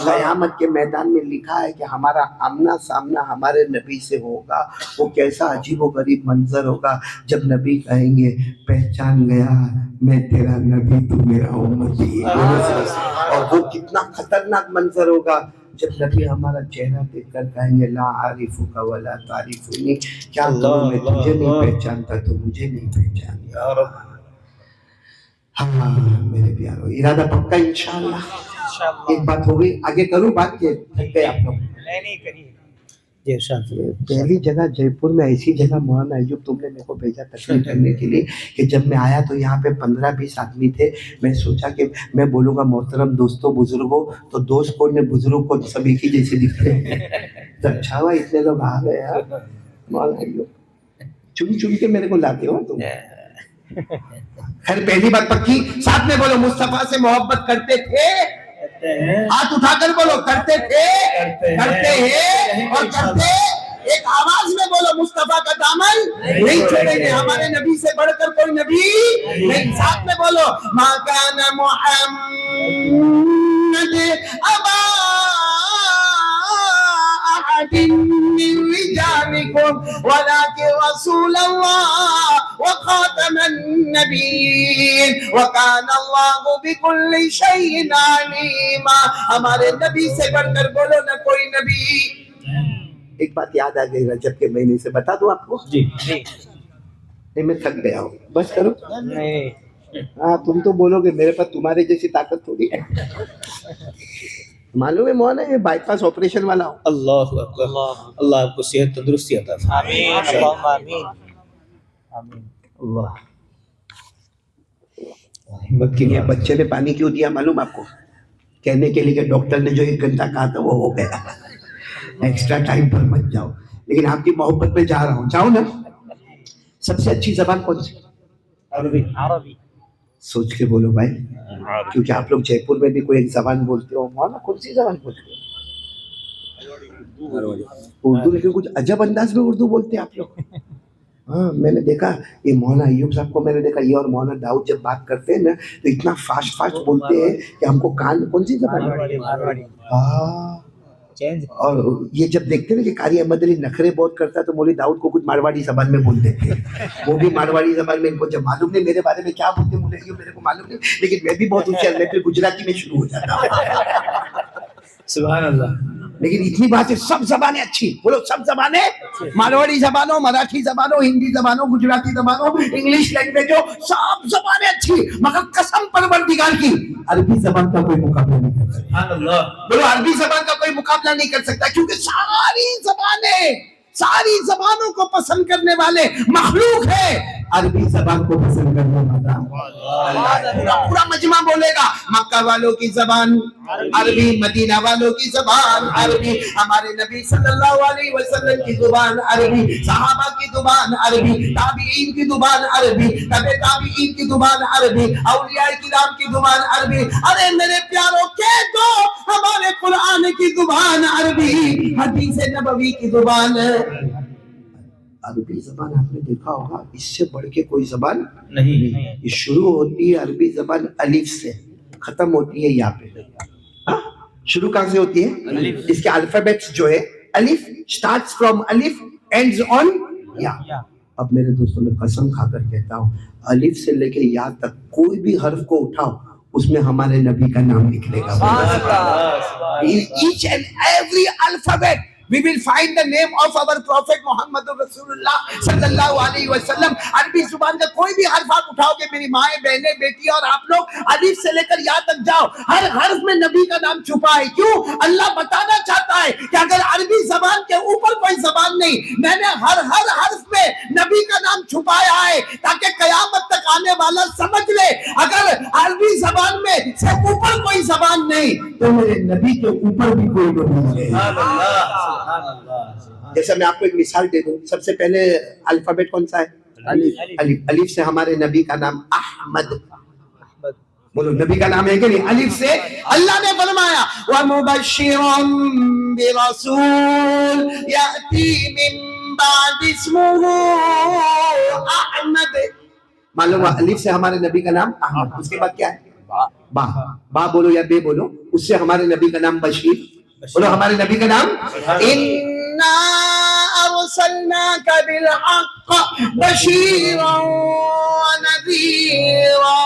قیامت کے میدان میں لکھا ہے کہ ہمارا آمنا سامنا ہمارے نبی سے ہوگا. وہ کیسا عجیب و غریب منظر ہوگا جب نبی کہیں گے پہچان گیا میں تیرا نبی تو میرا امتی. اور وہ کتنا خطرناک منظر ہوگا جب نبی ہمارا چہرہ دیکھ کر کہیں گے لا عارفک ولا تعرفنی، کیا کروں میں تجھے نہیں پہچانتا تو مجھے نہیں پہچانتا. ہاں میرے پیارو، ارادہ پکا انشاءاللہ. ایک بات ہو گئی، آگے کروں بات کے تھک گئے آپ لوگ. نہیں کریے جی ارشاد. پہلی جگہ جے پور میں ایسی جگہ مولانا ایوب تم نے میرے کو بھیجا تقریر کرنے کے لیے کہ جب میں آیا تو یہاں پہ 15-20 آدمی تھے. میں سوچا کہ میں بولوں گا محترم دوستوں بزرگوں، تو دوست کون نے بزرگ کو سب ایک ہی جیسے دکھتے ہیں. تو اچھا ہوا اتنے لوگ آ گئے یار. مولانا ایوب چن چن کے میرے کو لاتے ہو تم. خیر پہلی بات پکی، ساتھ میں بولو مصطفیٰ سے محبت کرتے تھے. ہاتھ اٹھا کر بولو کرتے تھے، کرتے ہیں اور کرتے. ایک آواز میں بولو مصطفیٰ کا دامن نہیں چھوڑیں گے، ہمارے نبی سے بڑھ کر کوئی نبی نہیں. ساتھ میں بولو ما کان محمد ابا احد من رجالکم ولکن رسول اللہ وخاتم النبیین وکان اللہ بکل شیء علیما. ہمارے نبی سے بڑھ کر بولو نہ کوئی نبی. ایک بات یاد آ گئی رجب کے مہینے سے، بتا دوں آپ کو. جی نہیں میں تھک گیا ہوں، بس کرو. نہیں ہاں تم تو بولو گے میرے پاس تمہارے جیسی طاقت تھوڑی ہے. معلوم ہے مولانا یہ بائی پاس آپریشن والا ہوں. اللہ اکبر. اللہ آپ کو صحت تندرستی عطا فرمائے. آمین اللہم آمین آمین. اللہ یہ بچے نے پانی کیوں دیا معلوم آپ کو؟ کہنے کے لیے کہ ڈاکٹر نے جو 1 گھنٹہ کہا تھا وہ ہو گیا، ایکسٹرا ٹائم پر مت جاؤ. لیکن آپ کی محبت میں جا رہا ہوں، جاؤ نا. سب سے اچھی زبان کون سی؟ عربی. عربی سوچ کے بولو بھائی، کیونکہ آپ لوگ جے پور میں بھی کوئی ایک زبان بولتے ہو. مولانا کون سی زبان بولتے ہو؟ اردو. لیکن کچھ عجب انداز میں اردو بولتے ہیں آپ لوگ. ہاں میں نے دیکھا یہ مولانا ایوب صاحب کو میں نے دیکھا، یہ اور مولانا داؤد جب بات کرتے ہیں نا تو اتنا فاسٹ بولتے ہیں کہ ہم کو کان. کون سی زبان؟ ہاں. اور یہ جب دیکھتے ہیں نا کہ قاری احمد علی نخرے بہت کرتا ہے تو مولوی داؤد کو کچھ مارواڑی زبان میں بول دیتے ہیں. وہ بھی مارواڑی زبان میں. ان کو جب معلوم نہیں میرے بارے میں کیا بولتے ہیں مولوی میرے کو معلوم نہیں، لیکن میں بھی بہت ہوشیار، میں پھر گجراتی میں شروع ہو جاتا ہوں. سبحان اللہ. لیکن اتنی بات ہے سب زبانیں اچھی. بولو سب زبانیں، مارواڑی زبانوں، مراٹھی زبانوں، ہندی زبانوں، گجراتی زبانوں، انگلش لینگویج ہو، سب زبانیں اچھی، مگر قسم پروردگار کی عربی زبان کا کوئی مقابلہ نہیں کر سکتا. سبحان اللہ. بولو عربی زبان کا کوئی مقابلہ نہیں کر سکتا، کیونکہ ساری زبانوں کو پسند کرنے والے مخلوق ہے. عربی زبان کو پسند کرنے والا پورا مجمع بولے گا مکہ والوں کی زبان عربی، مدینہ والوں کی زبان عربی، ہمارے نبی صلی اللہ علیہ وسلم کی زبان عربی، صحابہ کی زبان عربی، تابعین کی زبان عربی، تبع تابعین کی زبان عربی، اولیاء کرام کی زبان عربی. ارے میرے پیاروں کے تو ہمارے قرآن کی زبان عربی، حدیث نبوی کی زبان عربی. زبان آپ نے دیکھا ہوگا اس سے بڑھ کے کوئی زبان نہیں. یہ شروع ہوتی ہے عربی زبان الف سے، ختم ہوتی ہے یہاں پہ. شروع کہاں سے ہوتی ہے؟ اس کے الفابیٹس جو ہے الف starts from الف ends on یا. اب میرے دوستوں میں قسم کھا کر کہتا ہوں الف سے لے کے یا تک کوئی بھی حرف کو اٹھاؤ اس میں ہمارے نبی کا نام نکلے گا. Each and every alphabet we will find the name of our prophet Muhammad Rasulullah sallallahu alaihi wasallam. عربی زبان کا کوئی بھی حرف آپ اٹھاؤ گے میری مائیں بہنیں بیٹی اور آپ لوگ الف سے لے کر یا تک جاؤ، ہر حرف میں نبی کا نام چھپا ہے. کیوں؟ اللہ بتانا چاہتا ہے کہ اگر عربی زبان کے اوپر کوئی زبان نہیں، میں نے ہر حرف میں نبی کا نام چھپایا ہے تاکہ قیامت تک آنے والا سمجھ لے اگر عربی زبان میں سے اوپر کوئی زبان نہیں تو میرے نبی کے اوپر بھی کوئی نبی نہیں. جیسے میں آپ کو ایک مثال دے دوں، سب سے پہلے الفابیٹ کون سا ہے؟ الف سے ہمارے نبی کا نام احمد. بولو نبی کا نام ہے کہ نہیں؟ الف سے. اللہ نے فرمایا وَمُبَشِّرًا بِرَسُولٍ يَأْتِي مِن بَعْدِ اسْمُهُ احمد. معلوم ہوا الف سے ہمارے نبی کا نام احمد. اس کے بعد کیا ہے؟ با بولو یا بے بولو. اس سے ہمارے نبی کا نام بشیر. بولو ہمارے نبی کا نام اِنَّا أَرْسَلْنَاكَ بِالْحَقِّ بَشِيرًا وَنَذِيرًا.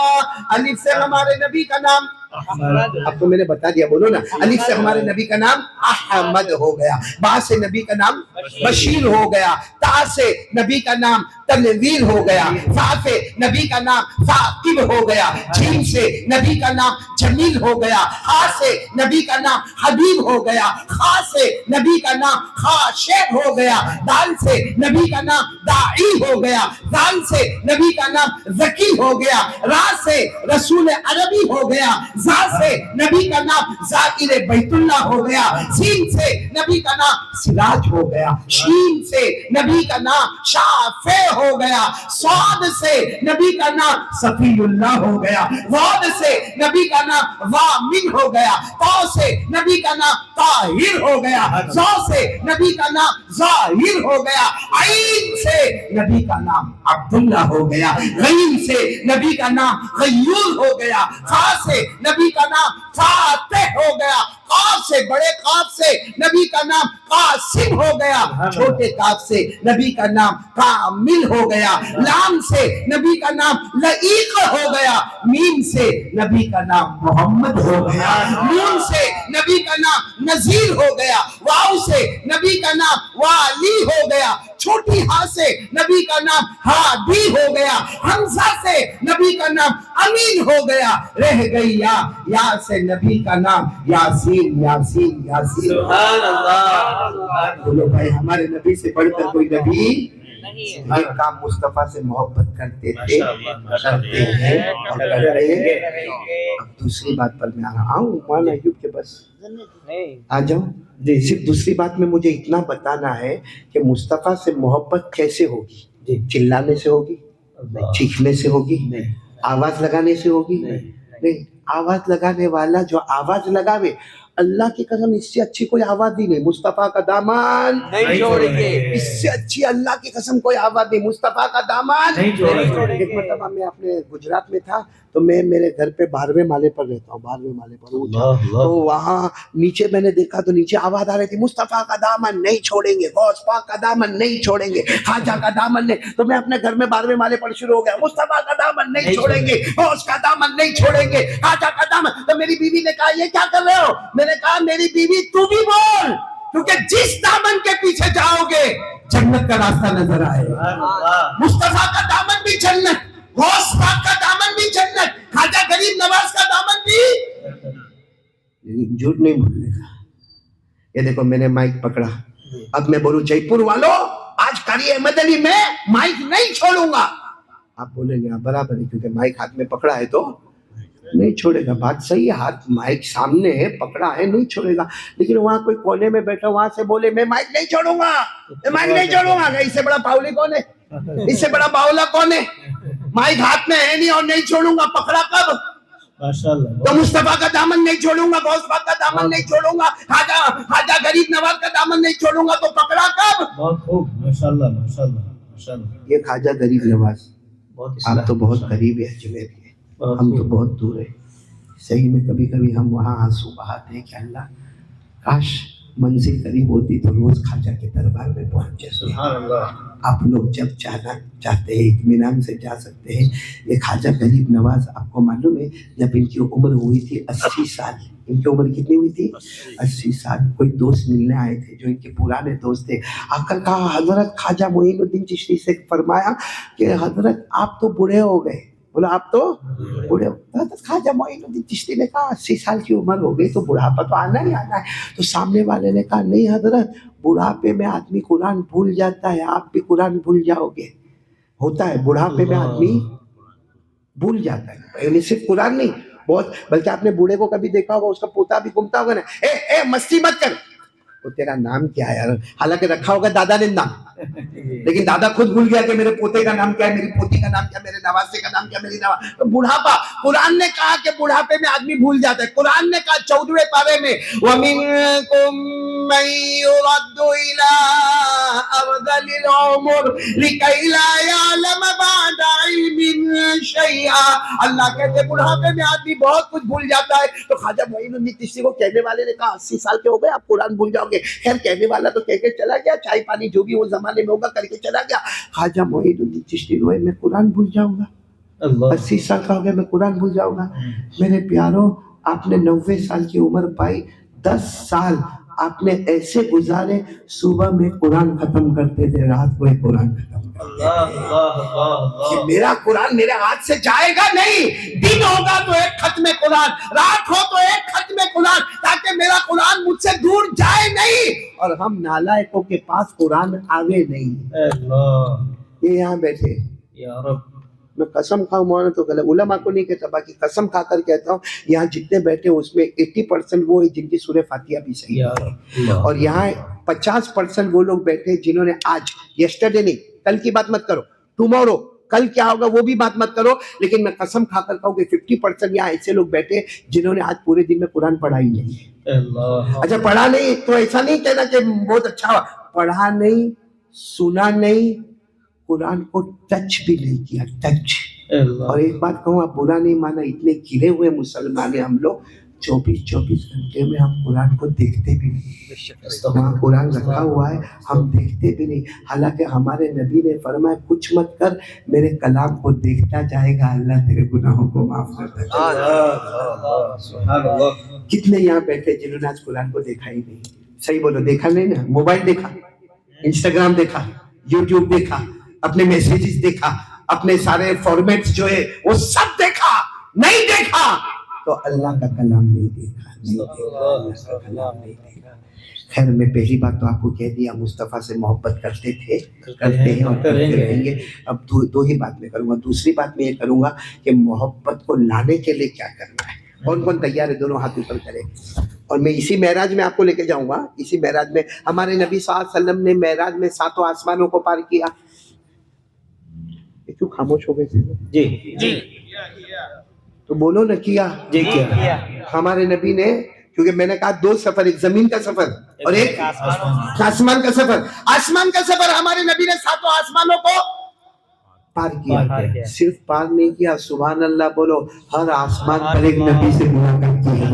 الف سے ہمارے نبی کا نام اب تو میں نے بتا دیا، بولو نا. الف سے ہمارے نبی کا نام احمد ہو گیا، با سے نبی کا نام بشیر ہو گیا، تا سے نبی کا نام تنویر ہو گیا، فا سے نبی کا نام ثاقب ہو گیا، جیم سے نبی کا نام جمیل ہو گیا، ہا سے نبی کا نام حبیب ہو گیا، خا سے نبی کا نام خاشع ہو گیا، دال سے نبی کا نام داعی ہو گیا، زال سے نبی کا نام ذکی ہو گیا، را سے رسول عربی ہو گیا، زا سے نبی کا نام زائر بیت اللہ ہو گیا، سین سے نبی کا نام سراج ہو گیا، شین سے نبی کا نام شافع ہو گیا، صاد سے نبی کا نام صفی اللہ ہو گیا، واد سے نبی کا نام وامن ہو گیا، تا سے نبی کا نام طاہر ہو گیا، زا سے نبی کا نام ظاہر ہو گیا، عین سے نبی کا نام عبداللہ ہو گیا، غین سے نبی کا نام غیور ہو گیا، فا سے نبی کا نام فاتح ہو گیا، قاف سے بڑے قاف سے نبی کا نام قاسم ہو گیا، چھوٹے قاف سے نبی کا نام کامل ہو گیا، لام سے نبی کا نام لعیق ہو گیا، میم سے نبی کا نام محمد ہو گیا، نون سے نبی کا نام نذیر ہو گیا، واو سے نبی کا نام والی ہو گیا، چھوٹی ہا سے نبی کا نام ہادی ہو گیا، حمزہ سے نبی کا نام امین ہو گیا، رہ گئی یا سے نبی کا نام یاسین یاسین یاسین. سبحان اللہ. بولو بھائی ہمارے نبی سے بڑھ کر کوئی نبی ہر کام مصطفیٰ سے محبت کرتے تھے، کرتے ہیں اور کرتے ہیں. اب دوسری بات پر میں آ رہا ہوں مولانا ایوب کے بس آ جاؤ. صرف دوسری بات میں مجھے اتنا بتانا ہے کہ مصطفیٰ سے محبت کیسے ہوگی؟ چلانے سے ہوگی؟ چیخنے سے ہوگی؟ آواز لگانے سے ہوگی؟ نہیں. آواز لگانے والا جو آواز لگاوے، اللہ کی قسم اس سے اچھی کوئی آواز ہی نہیں. مصطفیٰ کا دامن نہیں چھوڑیں گے، اس سے اچھی اللہ کی قسم کوئی آواز نہیں. مصطفیٰ کا دامن نہیں چھوڑیں گے. ایک مرتبہ میں اپنے گجرات میں تھا تو میں میرے گھر پہ 12ویں مالے پر رہتا ہوں، 12ویں مالے پر تو وہاں نیچے میں نے دیکھا تو نیچے آواز آ رہی تھی مصطفیٰ کا دامن نہیں چھوڑیں گے، غوث پاک کا دامن نہیں چھوڑیں گے، خواجہ کا دامن نہیں. تو میں اپنے گھر میں 12ویں مالے پر شروع ہو گیا مصطفیٰ کا دامن نہیں چھوڑیں گے، غوث کا دامن نہیں چھوڑیں گے، خواجہ کا دامن. تو میری بیوی نے کہا یہ کیا کر رہے ہو؟ میں نے کہا میری بیوی تو بھی بول، کیونکہ جس دامن کے پیچھے جاؤ گے جنت کا راستہ نظر آئے گا. مصطفیٰ کا دامن بھی جنت، غوث پاک کا دامن بھی جنت، خواجہ غریب نواز کا دامن بھی. جھوٹ نہیں بولنے کا. یہ دیکھو میں نے مائک پکڑا، اب میں بولوں جے پور والوں آج قاری احمد علی میں مائک نہیں چھوڑوں گا. آپ بولیں گے برابر ہے، کیونکہ مائک ہاتھ میں پکڑا ہے تو نہیں چھوڑے گا. بات صحیح ہے، ہاتھ مائک سامنے ہے، پکڑا ہے، نہیں چھوڑے گا. لیکن وہاں کوئی کونے میں بیٹھا وہاں سے بولے میں مائک نہیں چھوڑوں گا، میں مائک نہیں چھوڑوں گا. اس سے بڑا پاؤلی کون ہے؟ اس سے بڑا باولا کون ہے؟ مائک ہاتھ میں ہے نہیں اور نہیں چھوڑوں گا. پکڑا کب؟ تو مصطفیٰ کا دامن نہیں چھوڑوں گا، غوث پاک کا دامن نہیں چھوڑوں گا، خواجہ غریب نواز کا دامن نہیں چھوڑوں گا. تو پکڑا کب؟ بہت خوب، ماشاءاللہ ماشاءاللہ ماشاءاللہ. یہ خواجہ غریب نواز آپ تو بہت قریب ہے اجمیر کے، ہم تو بہت دور ہے. صحیح میں کبھی کبھی ہم وہاں آنسو بہاتے ہیں کہ اللہ کاش منزل قریب ہوتی تو روز خواجہ کے دربار میں پہنچ جائے. سبحان اللہ. آپ لوگ جب چاہنا چاہتے ہیں اطمینان سے جا سکتے ہیں. یہ خواجہ غریب نواز آپ کو معلوم ہے جب ان کی عمر ہوئی تھی 80 سال، ان کی عمر کتنی ہوئی تھی؟ 80 سال. کوئی دوست ملنے آئے تھے جو ان کے پرانے دوست تھے. آ کر کہا حضرت خواجہ معین الدین چشتی سے فرمایا کہ حضرت آپ تو بوڑھے ہو گئے. بولا آپ تو بوڑھے ہو. حضرت خواجہ معین الدین چشتی نے کہا 80 سال کی عمر ہو گئی تو بڑھاپا تو آنا ہی آنا ہے. تو سامنے والے نے کہا نہیں حضرت، بڑھاپے میں آدمی قرآن بھول جاتا ہے، آپ بھی قرآن بھول جاؤ گے. ہوتا ہے بڑھاپے میں آدمی بھول جاتا ہے، یعنی صرف قرآن نہیں بہت. بلکہ آپ نے بوڑھے کو کبھی دیکھا ہوگا اس کا پوتا بھی گھومتا ہوگا نا، اے مستی مت کر. وہ تیرا نام کیا ہے؟ حالانکہ رکھا ہوگا دادا نے نام، لیکن دادا خود بھول گیا کہ میرے پوتے کا نام کیا ہے، میری پوتی کا نام کیا، میرے نواسے کا نام کیا، میری نواز. بڑھاپا قرآن نے کہا کہ بڑھاپے میں آدمی بھول جاتا ہے. قرآن نے کہا 14ویں پارے میں وَمِنْكُمْ مَنْ يُرَدُّ إِلَىٰ أَرْذَلِ الْعُمُرِ لِكَيْ لَا يَعْلَمَ بَعْدَ عِلْمٍ شَيْئًا. اللہ کہتے ہیں بڑھاپے میں آدمی بہت کچھ بھول جاتا ہے. تو خواجہ معین الدین چشتی کو کہنے والے نے کہا 80 سال کے ہو گئے آپ قرآن بھول جاؤ گے. خیر کہنے والا تو کہہ کے چلا گیا، چائے پانی جو بھی وہ زمانے میں ہوگا کر کے چلا گیا. خواجہ معین الدین چشتی روئے میں قرآن بھول جاؤں گا، 80 سال کا ہو گیا میں قرآن بھول جاؤں گا. میرے پیاروں آپ نے 90 سال کی عمر پائی، 10 سال آپ نے ایسے گزارے، صبح میں قرآن ختم کرتے تھے، رات کو ایک قرآن ختم کرتے تھے کہ میرا قرآن میرے ہاتھ سے جائے گا نہیں، دن ہوگا تو ایک ختم قرآن، رات ہو تو ایک ختم قرآن، تاکہ میرا قرآن مجھ سے دور جائے نہیں اور ہم نالائقوں کے پاس قرآن آوے نہیں۔ یہ یہاں بیٹھے، یا رب، میں قسم کھاؤں، مولانا تو غلط علماء کو نہیں کہتا، باقی قسم کھا کر کہتا ہوں، یہاں جتنے بیٹھے اس میں 80% وہ ہے جن کی سورہ فاتحہ بھی صحیح یا ہے، رب، اور یہاں 50% وہ لوگ بیٹھے جنہوں نے آج، یسٹرڈے نہیں، کل کی بات مت کرو، ٹمورو، کل کیا ہوگا وہ بھی بات مت کرو، لیکن میں قسم کھا کر کہوں کہ 50% یہاں ایسے لوگ بیٹھے جنہوں نے آج پورے دن میں قرآن پڑھا ہی نہیں۔ اللہ، اچھا پڑھا نہیں تو ایسا نہیں کہنا کہ بہت اچھا ہوا، پڑھا نہیں، سنا نہیں، قرآن کو ٹچ بھی نہیں کیا، ٹچ۔ اللہ، اور ایک بات کہوں، آپ برا نہیں مانا، اتنے گرے ہوئے مسلمان ہیں ہم لوگ، 24 گھنٹے میں ہم قرآن کو دیکھتے بھی نہیں، وہاں قرآن رکھا ہوا ہے ہم دیکھتے بھی نہیں، حالانکہ ہمارے نبی نے فرمایا کچھ مت کر، میرے کلام کو دیکھتا جائے گا، اللہ تیرے گناہوں کو معاف کرتا جائے گا۔ سبحان اللہ، کتنے یہاں بیٹھے جنہوں نے آج قرآن کو دیکھا ہی نہیں؟ صحیح بولو، دیکھا نہیں نا؟ موبائل دیکھا، انسٹاگرام دیکھا، یوٹیوب دیکھا، اپنے میسیجز دیکھا، اپنے سارے فارمیٹس جو ہے وہ سب دیکھا، نہیں دیکھا تو اللہ کا کلام نہیں دیکھا، نہیں دیکھا، اللہ کا کلام نہیں دیکھا۔ خیر میں پہلی بات تو آپ کو کہہ دیا، مصطفیٰ سے محبت کرتے تھے، کرتے ہیں اور کرتے رہیں گے۔ اب دو ہی بات میں کروں گا۔ دوسری بات میں یہ کروں گا کہ محبت کو لانے کے لیے کیا کرنا ہے، کون کون تیار ہے؟ دونوں ہاتھ اوپر کریں۔ اور میں اسی معراج میں آپ کو لے کے جاؤں گا، اسی معراج میں ہمارے نبی صلی اللہ علیہ وسلم نے معراج میں 7 آسمانوں کو پار کیا۔ کیوں خاموش ہو گئے تھے؟ جی تو بولو نہ، کیا؟ جی، کیا؟ ہمارے نبی نے، کیونکہ میں نے کہا 2 سفر، ایک زمین کا سفر اور ایک آسمان کا سفر۔ آسمان کا سفر ہمارے نبی نے 7 آسمانوں کو پار کیا، صرف پار نہیں کیا، سبحان اللہ بولو، ہر آسمان پر ایک نبی سے ملاقات کی ہے۔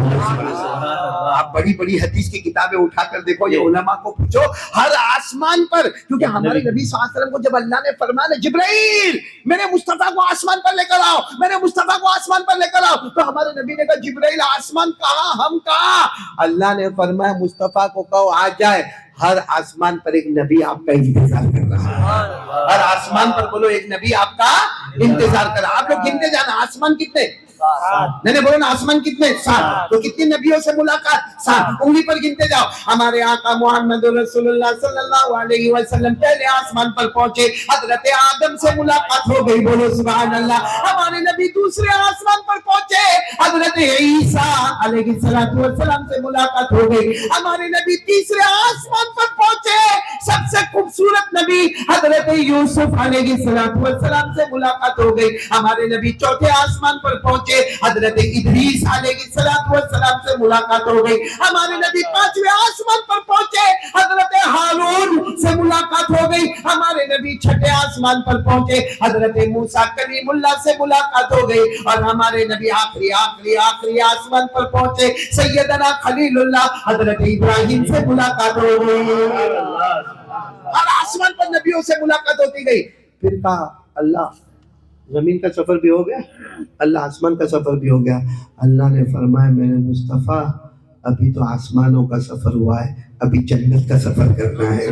آپ بڑی بڑی حدیث کی کتابیں اٹھا کر دیکھو، یہ علماء کو پوچھو، ہر آسمان پر، کیونکہ ہمارے نبی صلی اللہ علیہ وسلم کو جب اللہ نے فرمایا جبرائیل میرے مصطفیٰ کو آسمان پر لے کر آؤ، میرے مصطفیٰ کو آسمان پر لے کر آؤ، تو ہمارے نبی نے کہا جبرائیل آسمان کہاں، ہم کہاں؟ اللہ نے فرمایا مصطفیٰ کو کہو آ جائے، ہر آسمان پر ایک نبی آپ کا انتظار کر رہا ہے، ہر آسمان پر بولو ایک نبی آپ کا انتظار کر رہا ہے۔ آپ لوگ گنتے جانا، آسمان کتنے؟ میں نے بولو نا، آسمان کتنے؟ 7۔ تو کتنی نبیوں سے ملاقات؟ 7۔ انگلی پر گنتے جاؤ۔ ہمارے آقا محمد رسول اللہ صلی اللہ علیہ وسلم پہلے آسمان پر پہنچے، حضرت آدم سے ملاقات ہو گئی، بولو سبحان اللہ۔ ہمارے نبی دوسرے آسمان پر پہنچے، حضرت عیسیٰ علیہ السلام سے ملاقات ہو گئی۔ ہمارے نبی تیسرے آسمان پر پہنچے، سب سے خوبصورت نبی حضرت یوسف علیہ السلام سے ملاقات ہو گئی۔ ہمارے نبی چوتھے آسمان پر پہنچے، حضرت ادریس علیہ السلام سے ملاقات ہو گئی۔ ہمارے نبی 5ویں آسمان پر پہنچے، حضرت ہارون سے ملاقات ہو گئی۔ ہمارے نبی 6ٹھے آسمان پر پہنچے، حضرت موسیٰ کلیم اللہ سے ملاقات ہو گئی۔ اور ہمارے نبی آخری آسمان پر پہنچے، سیدنا خلیل اللہ حضرت ابراہیم سے ملاقات ہو گئی۔ ہر آسمان پر نبیوں سے ملاقات ہوتی گئی۔ پھر کہا اللہ زمین کا سفر بھی ہو گیا، اللہ آسمان کا سفر بھی ہو گیا۔ اللہ نے فرمایا میرے مصطفیٰ ابھی تو آسمانوں کا سفر ہوا ہے، ابھی جنت کا سفر کرنا ہے۔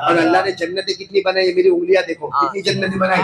اور اللہ نے جنتیں کتنی بنائی، میری انگلیاں دیکھو کتنی جنتیں بنائی۔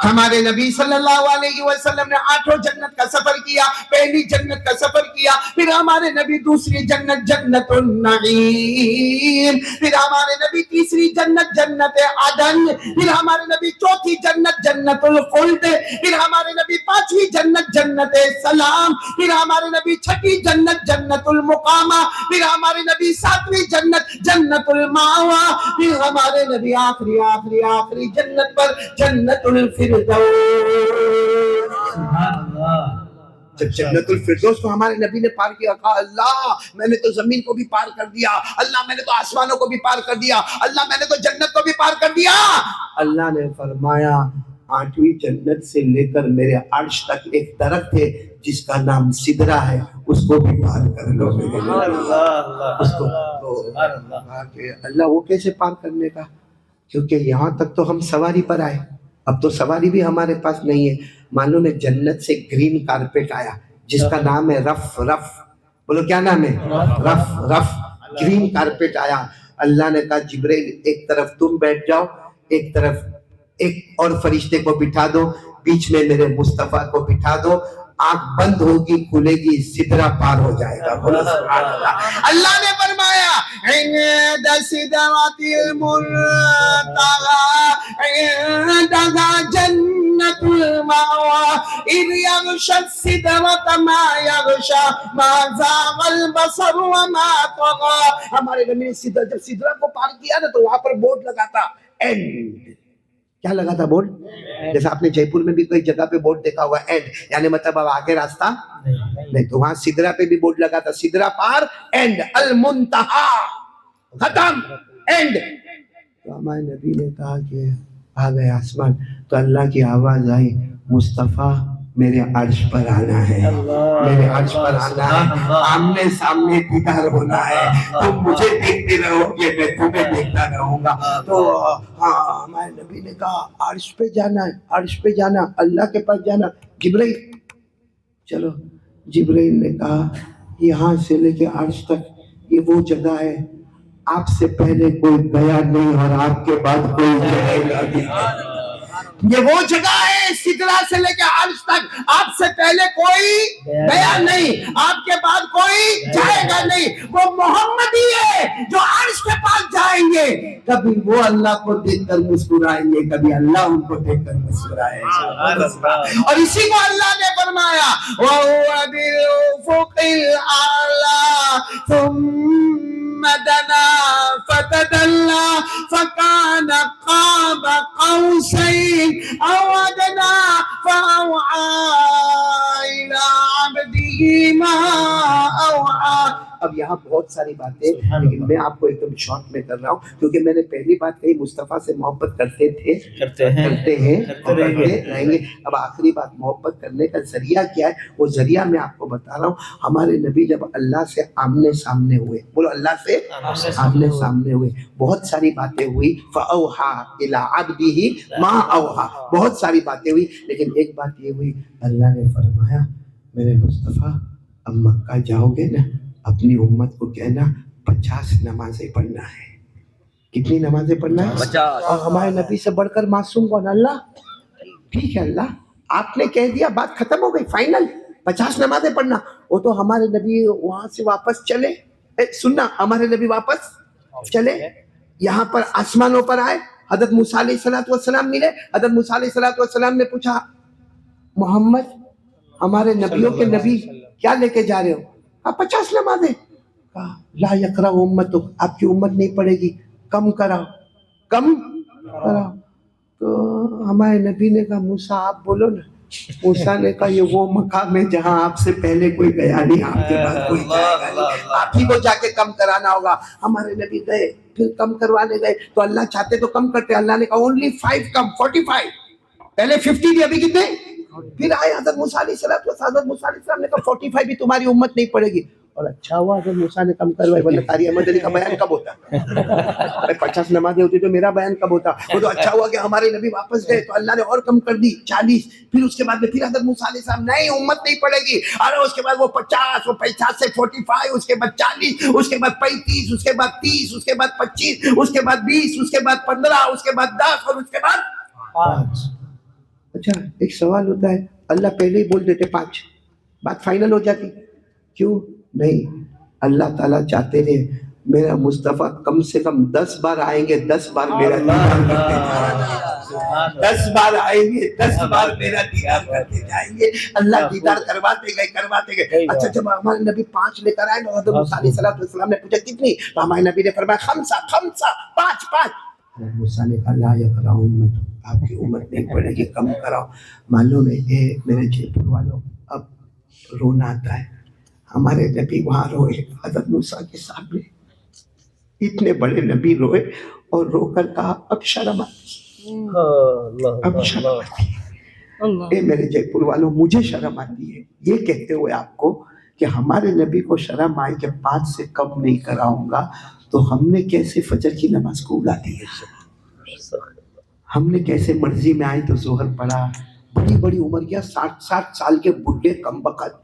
ہمارے نبی صلی اللہ علیہ وسلم نے 8 جنت کا سفر کیا۔ پہلی جنت کا سفر کیا، پھر ہمارے نبی دوسری جنت جنت النعیم، پھر ہمارے نبی تیسری جنت جنت عدن، پھر ہمارے نبی چوتھی جنت جنت الخلد، پھر ہمارے نبی 5ویں جنت جنت سلام، پھر ہمارے نبی 6ٹھی جنت جنت المقامہ، پھر ہمارے نبی 7ویں جنت جنت المأوى، پھر ہمارے نبی آخری جنت پر جنت الفردوس۔ جب جنت الفردوس کو ہمارے نبی نے پار کیا، کہا اللہ میں نے تو زمین کو بھی پار کر دیا، اللہ میں نے تو آسمانوں کو بھی پار کر دیا، اللہ میں نے تو جنت کو بھی پار کر دیا۔ اللہ نے فرمایا 8ویں جنت سے لے کر میرے عرش تک ایک درخت ہے جس کا نام سدرہ ہے، اس کو بھی پار کر لو۔ اللہ وہ کیسے پار کرنے کا؟ کیونکہ یہاں تک تو ہم سواری پر آئے، اب تو سواری بھی ہمارے پاس نہیں ہے۔ معلوم ہے جنت سے گرین کارپیٹ آیا، جس کا نام ہے رف رف. بولو کیا نام ہے؟ رف رف. گرین کارپیٹ آیا. اللہ نے کہا جبرائیل ایک طرف تم بیٹھ جاؤ, ایک طرف ایک اور فرشتے کو بٹھا دو, بیچ میں میرے مصطفیٰ کو بٹھا دو. آنکھ بند ہوگی کھلے گی, سدرہ پار ہو جائے گا. بولو سبحان اللہ. اللہ نے فرمایا عند سدرۃ المنتہی عندہا جنت المأوی اذ یغشی السدرۃ ما یغشی ما زاغ البصر وما طغی. ہمارے نبی نے جب سدرہ کو پار کیا نا تو وہاں پر بورڈ لگا تھا اینڈ. کیا لگا تھا بورڈ؟ جیسا آپ نے جے پور میں بھی کوئی جگہ پہ بورڈ دیکھا ہوا اینڈ, یعنی مطلب اب آگے راستہ نہیں. تو وہاں سدرہ پہ بھی بورڈ لگا تھا, سدرہ پار اینڈ, المنتہا ختم اینڈ. تو ہمارے نبی نے کہا کہ آ گئے آسمان. تو اللہ کی آواز آئی, مصطفیٰ میرے عرش پر آنا ہے, میرے عرش پر آنا ہے, آمنے سامنے دیدار ہونا ہے. تم مجھے دیکھتے رہو گے, میں تمہیں دیکھتا رہوں گا. تو ہاں ہمارے نبی نے کہا عرش پہ جانا ہے, عرش پہ جانا, اللہ کے پاس جانا. جبرائیل چلو. جبرائیل نے کہا یہاں سے لے کے عرش تک یہ وہ جگہ ہے آپ سے پہلے کوئی گیا نہیں اور آپ کے بعد کوئی جائے گا نہیں. یہ وہ جگہ ہے سدرہ سے لے کے عرش تک, آپ سے پہلے کوئی گیا نہیں, آپ کے بعد کوئی جائے گا نہیں. وہ محمد ہی ہے جو عرش کے پاس جائیں گے. کبھی وہ اللہ کو دیکھ کر مسکرائیں گے, کبھی اللہ ان کو دیکھ کر مسکرائے گا. اور اسی کو اللہ نے فرمایا وَهُوَ بِالْأُفُقِ الْأَعْلَى ثُمَّ دَنَا فَتَدَلَّى فَكَانَ قَابَ قَوْسَيْنِ أَوْ أَدْنَىٰ فَأَوْحَىٰ إِلَىٰ عَبْدِهِ مَا أَوْحَىٰ. اب یہاں بہت ساری باتیں, لیکن میں آپ کو ایک دم شارٹ میں کر رہا ہوں, کیونکہ میں نے پہلی بات کہی مصطفیٰ سے محبت کرتے تھے, کرتے ہیں اور کرتے رہیں گے. اب آخری بات محبت کرنے کا ذریعہ کیا ہے, وہ ذریعہ میں آپ کو بتا رہا ہوں. ہمارے نبی جب اللہ سے آمنے سامنے ہوئے, بولو اللہ سے آمنے سامنے ہوئے, بہت ساری باتیں ہوئی. فَأَوْحَىٰ إِلَىٰ عَبْدِهِ مَا أَوْحَىٰ, بہت ساری باتیں ہوئی, لیکن ایک بات یہ ہوئی, اللہ نے فرمایا میرے مصطفیٰ اب مکہ جاؤ گے نا, اپنی امت کو کہنا 50 نمازیں پڑھنا ہے. کتنی نمازیں پڑھنا ہے؟ 50. اور ہمارے نبی سے بڑھ کر معصوم کون؟ اللہ. ٹھیک ہے اللہ, آپ نے کہہ دیا, بات ختم ہو گئی, فائنل. 50 نمازیں پڑھنا. وہ تو ہمارے نبی وہاں سے واپس چلے, سننا, ہمارے نبی واپس چلے, یہاں پر آسمانوں پر آئے, حضرت موسیٰ علیہ السلام ملے. حضرت موسیٰ علیہ السلام نے پوچھا محمد ہمارے نبیوں کے نبی کیا لے کے جا رہے ہو؟ 50 نمازیں. کہا لا یقرأ امتک, آپ کی امت نہیں پڑھے گی, کم کراؤ, کم کراؤ. تو ہمارے نبی نے کہا موسیٰ آپ بولو نا. موسیٰ نے کہا یہ وہ مقام ہے جہاں آپ سے پہلے کوئی گیا نہیں, آپ کے بعد کوئی جائے گا نہیں, آپ ہی کو جا کے کم کرانا ہوگا. ہمارے نبی گئے, پھر کم کروانے گئے, تو اللہ چاہتے تو کم کرتے. اللہ نے کہا اونلی 5 کم, 45. پہلے 50 تھی, ابھی کتنے؟ پھر آئے حضرت موسیٰ علیہ السلام. حضرت موسیٰ علیہ السلام نے کہا 45 بھی تمہاری امت نہیں پڑے گی. اور اچھا ہوا حضرت موسیٰ نے کم کروائی, ورنہ قاری احمد علی کا بیان کب ہوتا؟ 50 نمازیں ہوتی تو میرا بیان کب ہوتا؟ وہ تو اچھا ہوا کہ ہمارے نبی واپس گئے تو اللہ نے اور کم کر دی 40. پھر اس کے بعد میں پھر حضرت موسیٰ علیہ السلام نہیں امت نہیں پڑے گی. اور اس کے بعد وہ 50, وہ 50 سے 45, اس کے بعد 40, اس کے بعد 35, اس کے بعد 30, اس کے بعد 25, اس کے بعد 20, اس کے بعد 15, اس کے بعد 10 اور اس کے بعد 5. اچھا ایک سوال ہوتا ہے, اللہ پہلے ہی بول دیتے 5, بات فائنل ہو جاتی. کیوں نہیں؟ اللہ تعالیٰ چاہتے تھے میرا مصطفیٰ کم سے کم 10 بار آئیں گے, 10 بار میرا دیدار کرتے جائیں گے, 10 بار آئیں گے, 10 بار میرا دیدار کرتے جائیں گے. اللہ دیدار کرواتے گئے. اچھا جب ہمارے نبی 5 لے کر آئے نا, حضرت موسیٰ علیہ السلام نے پوچھا کتنی, تو ہمارے نبی نے فرمایا 5. 5. موسیٰ نے کہا لا یقرأ امت, آپ کی امت نہیں پڑے گی, کم کراؤ. معلوم ہے میرے جے پور والوں, اب رونا آتا ہے. ہمارے نبی وہاں روئے حضرت موسیٰ کے سامنے, اتنے بڑے نبی روئے اور رو کر کہا اب شرم آتی, اب شرم آتی. اے میرے جے پور والوں, مجھے شرم آتی ہے یہ کہتے ہوئے آپ کو کہ ہمارے نبی کو شرم آئی کہ 5 سے کم نہیں کراؤں گا, تو ہم نے کیسے فجر کی نماز کو اڑا دی ہے, ہم نے کیسے مرضی میں آئی تو ظہر پڑھا. بڑی بڑی عمر کیا, 60 سال کے بڈھے کم بخت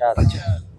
50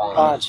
5,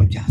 50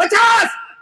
50,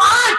5,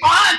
5,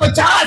50,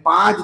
5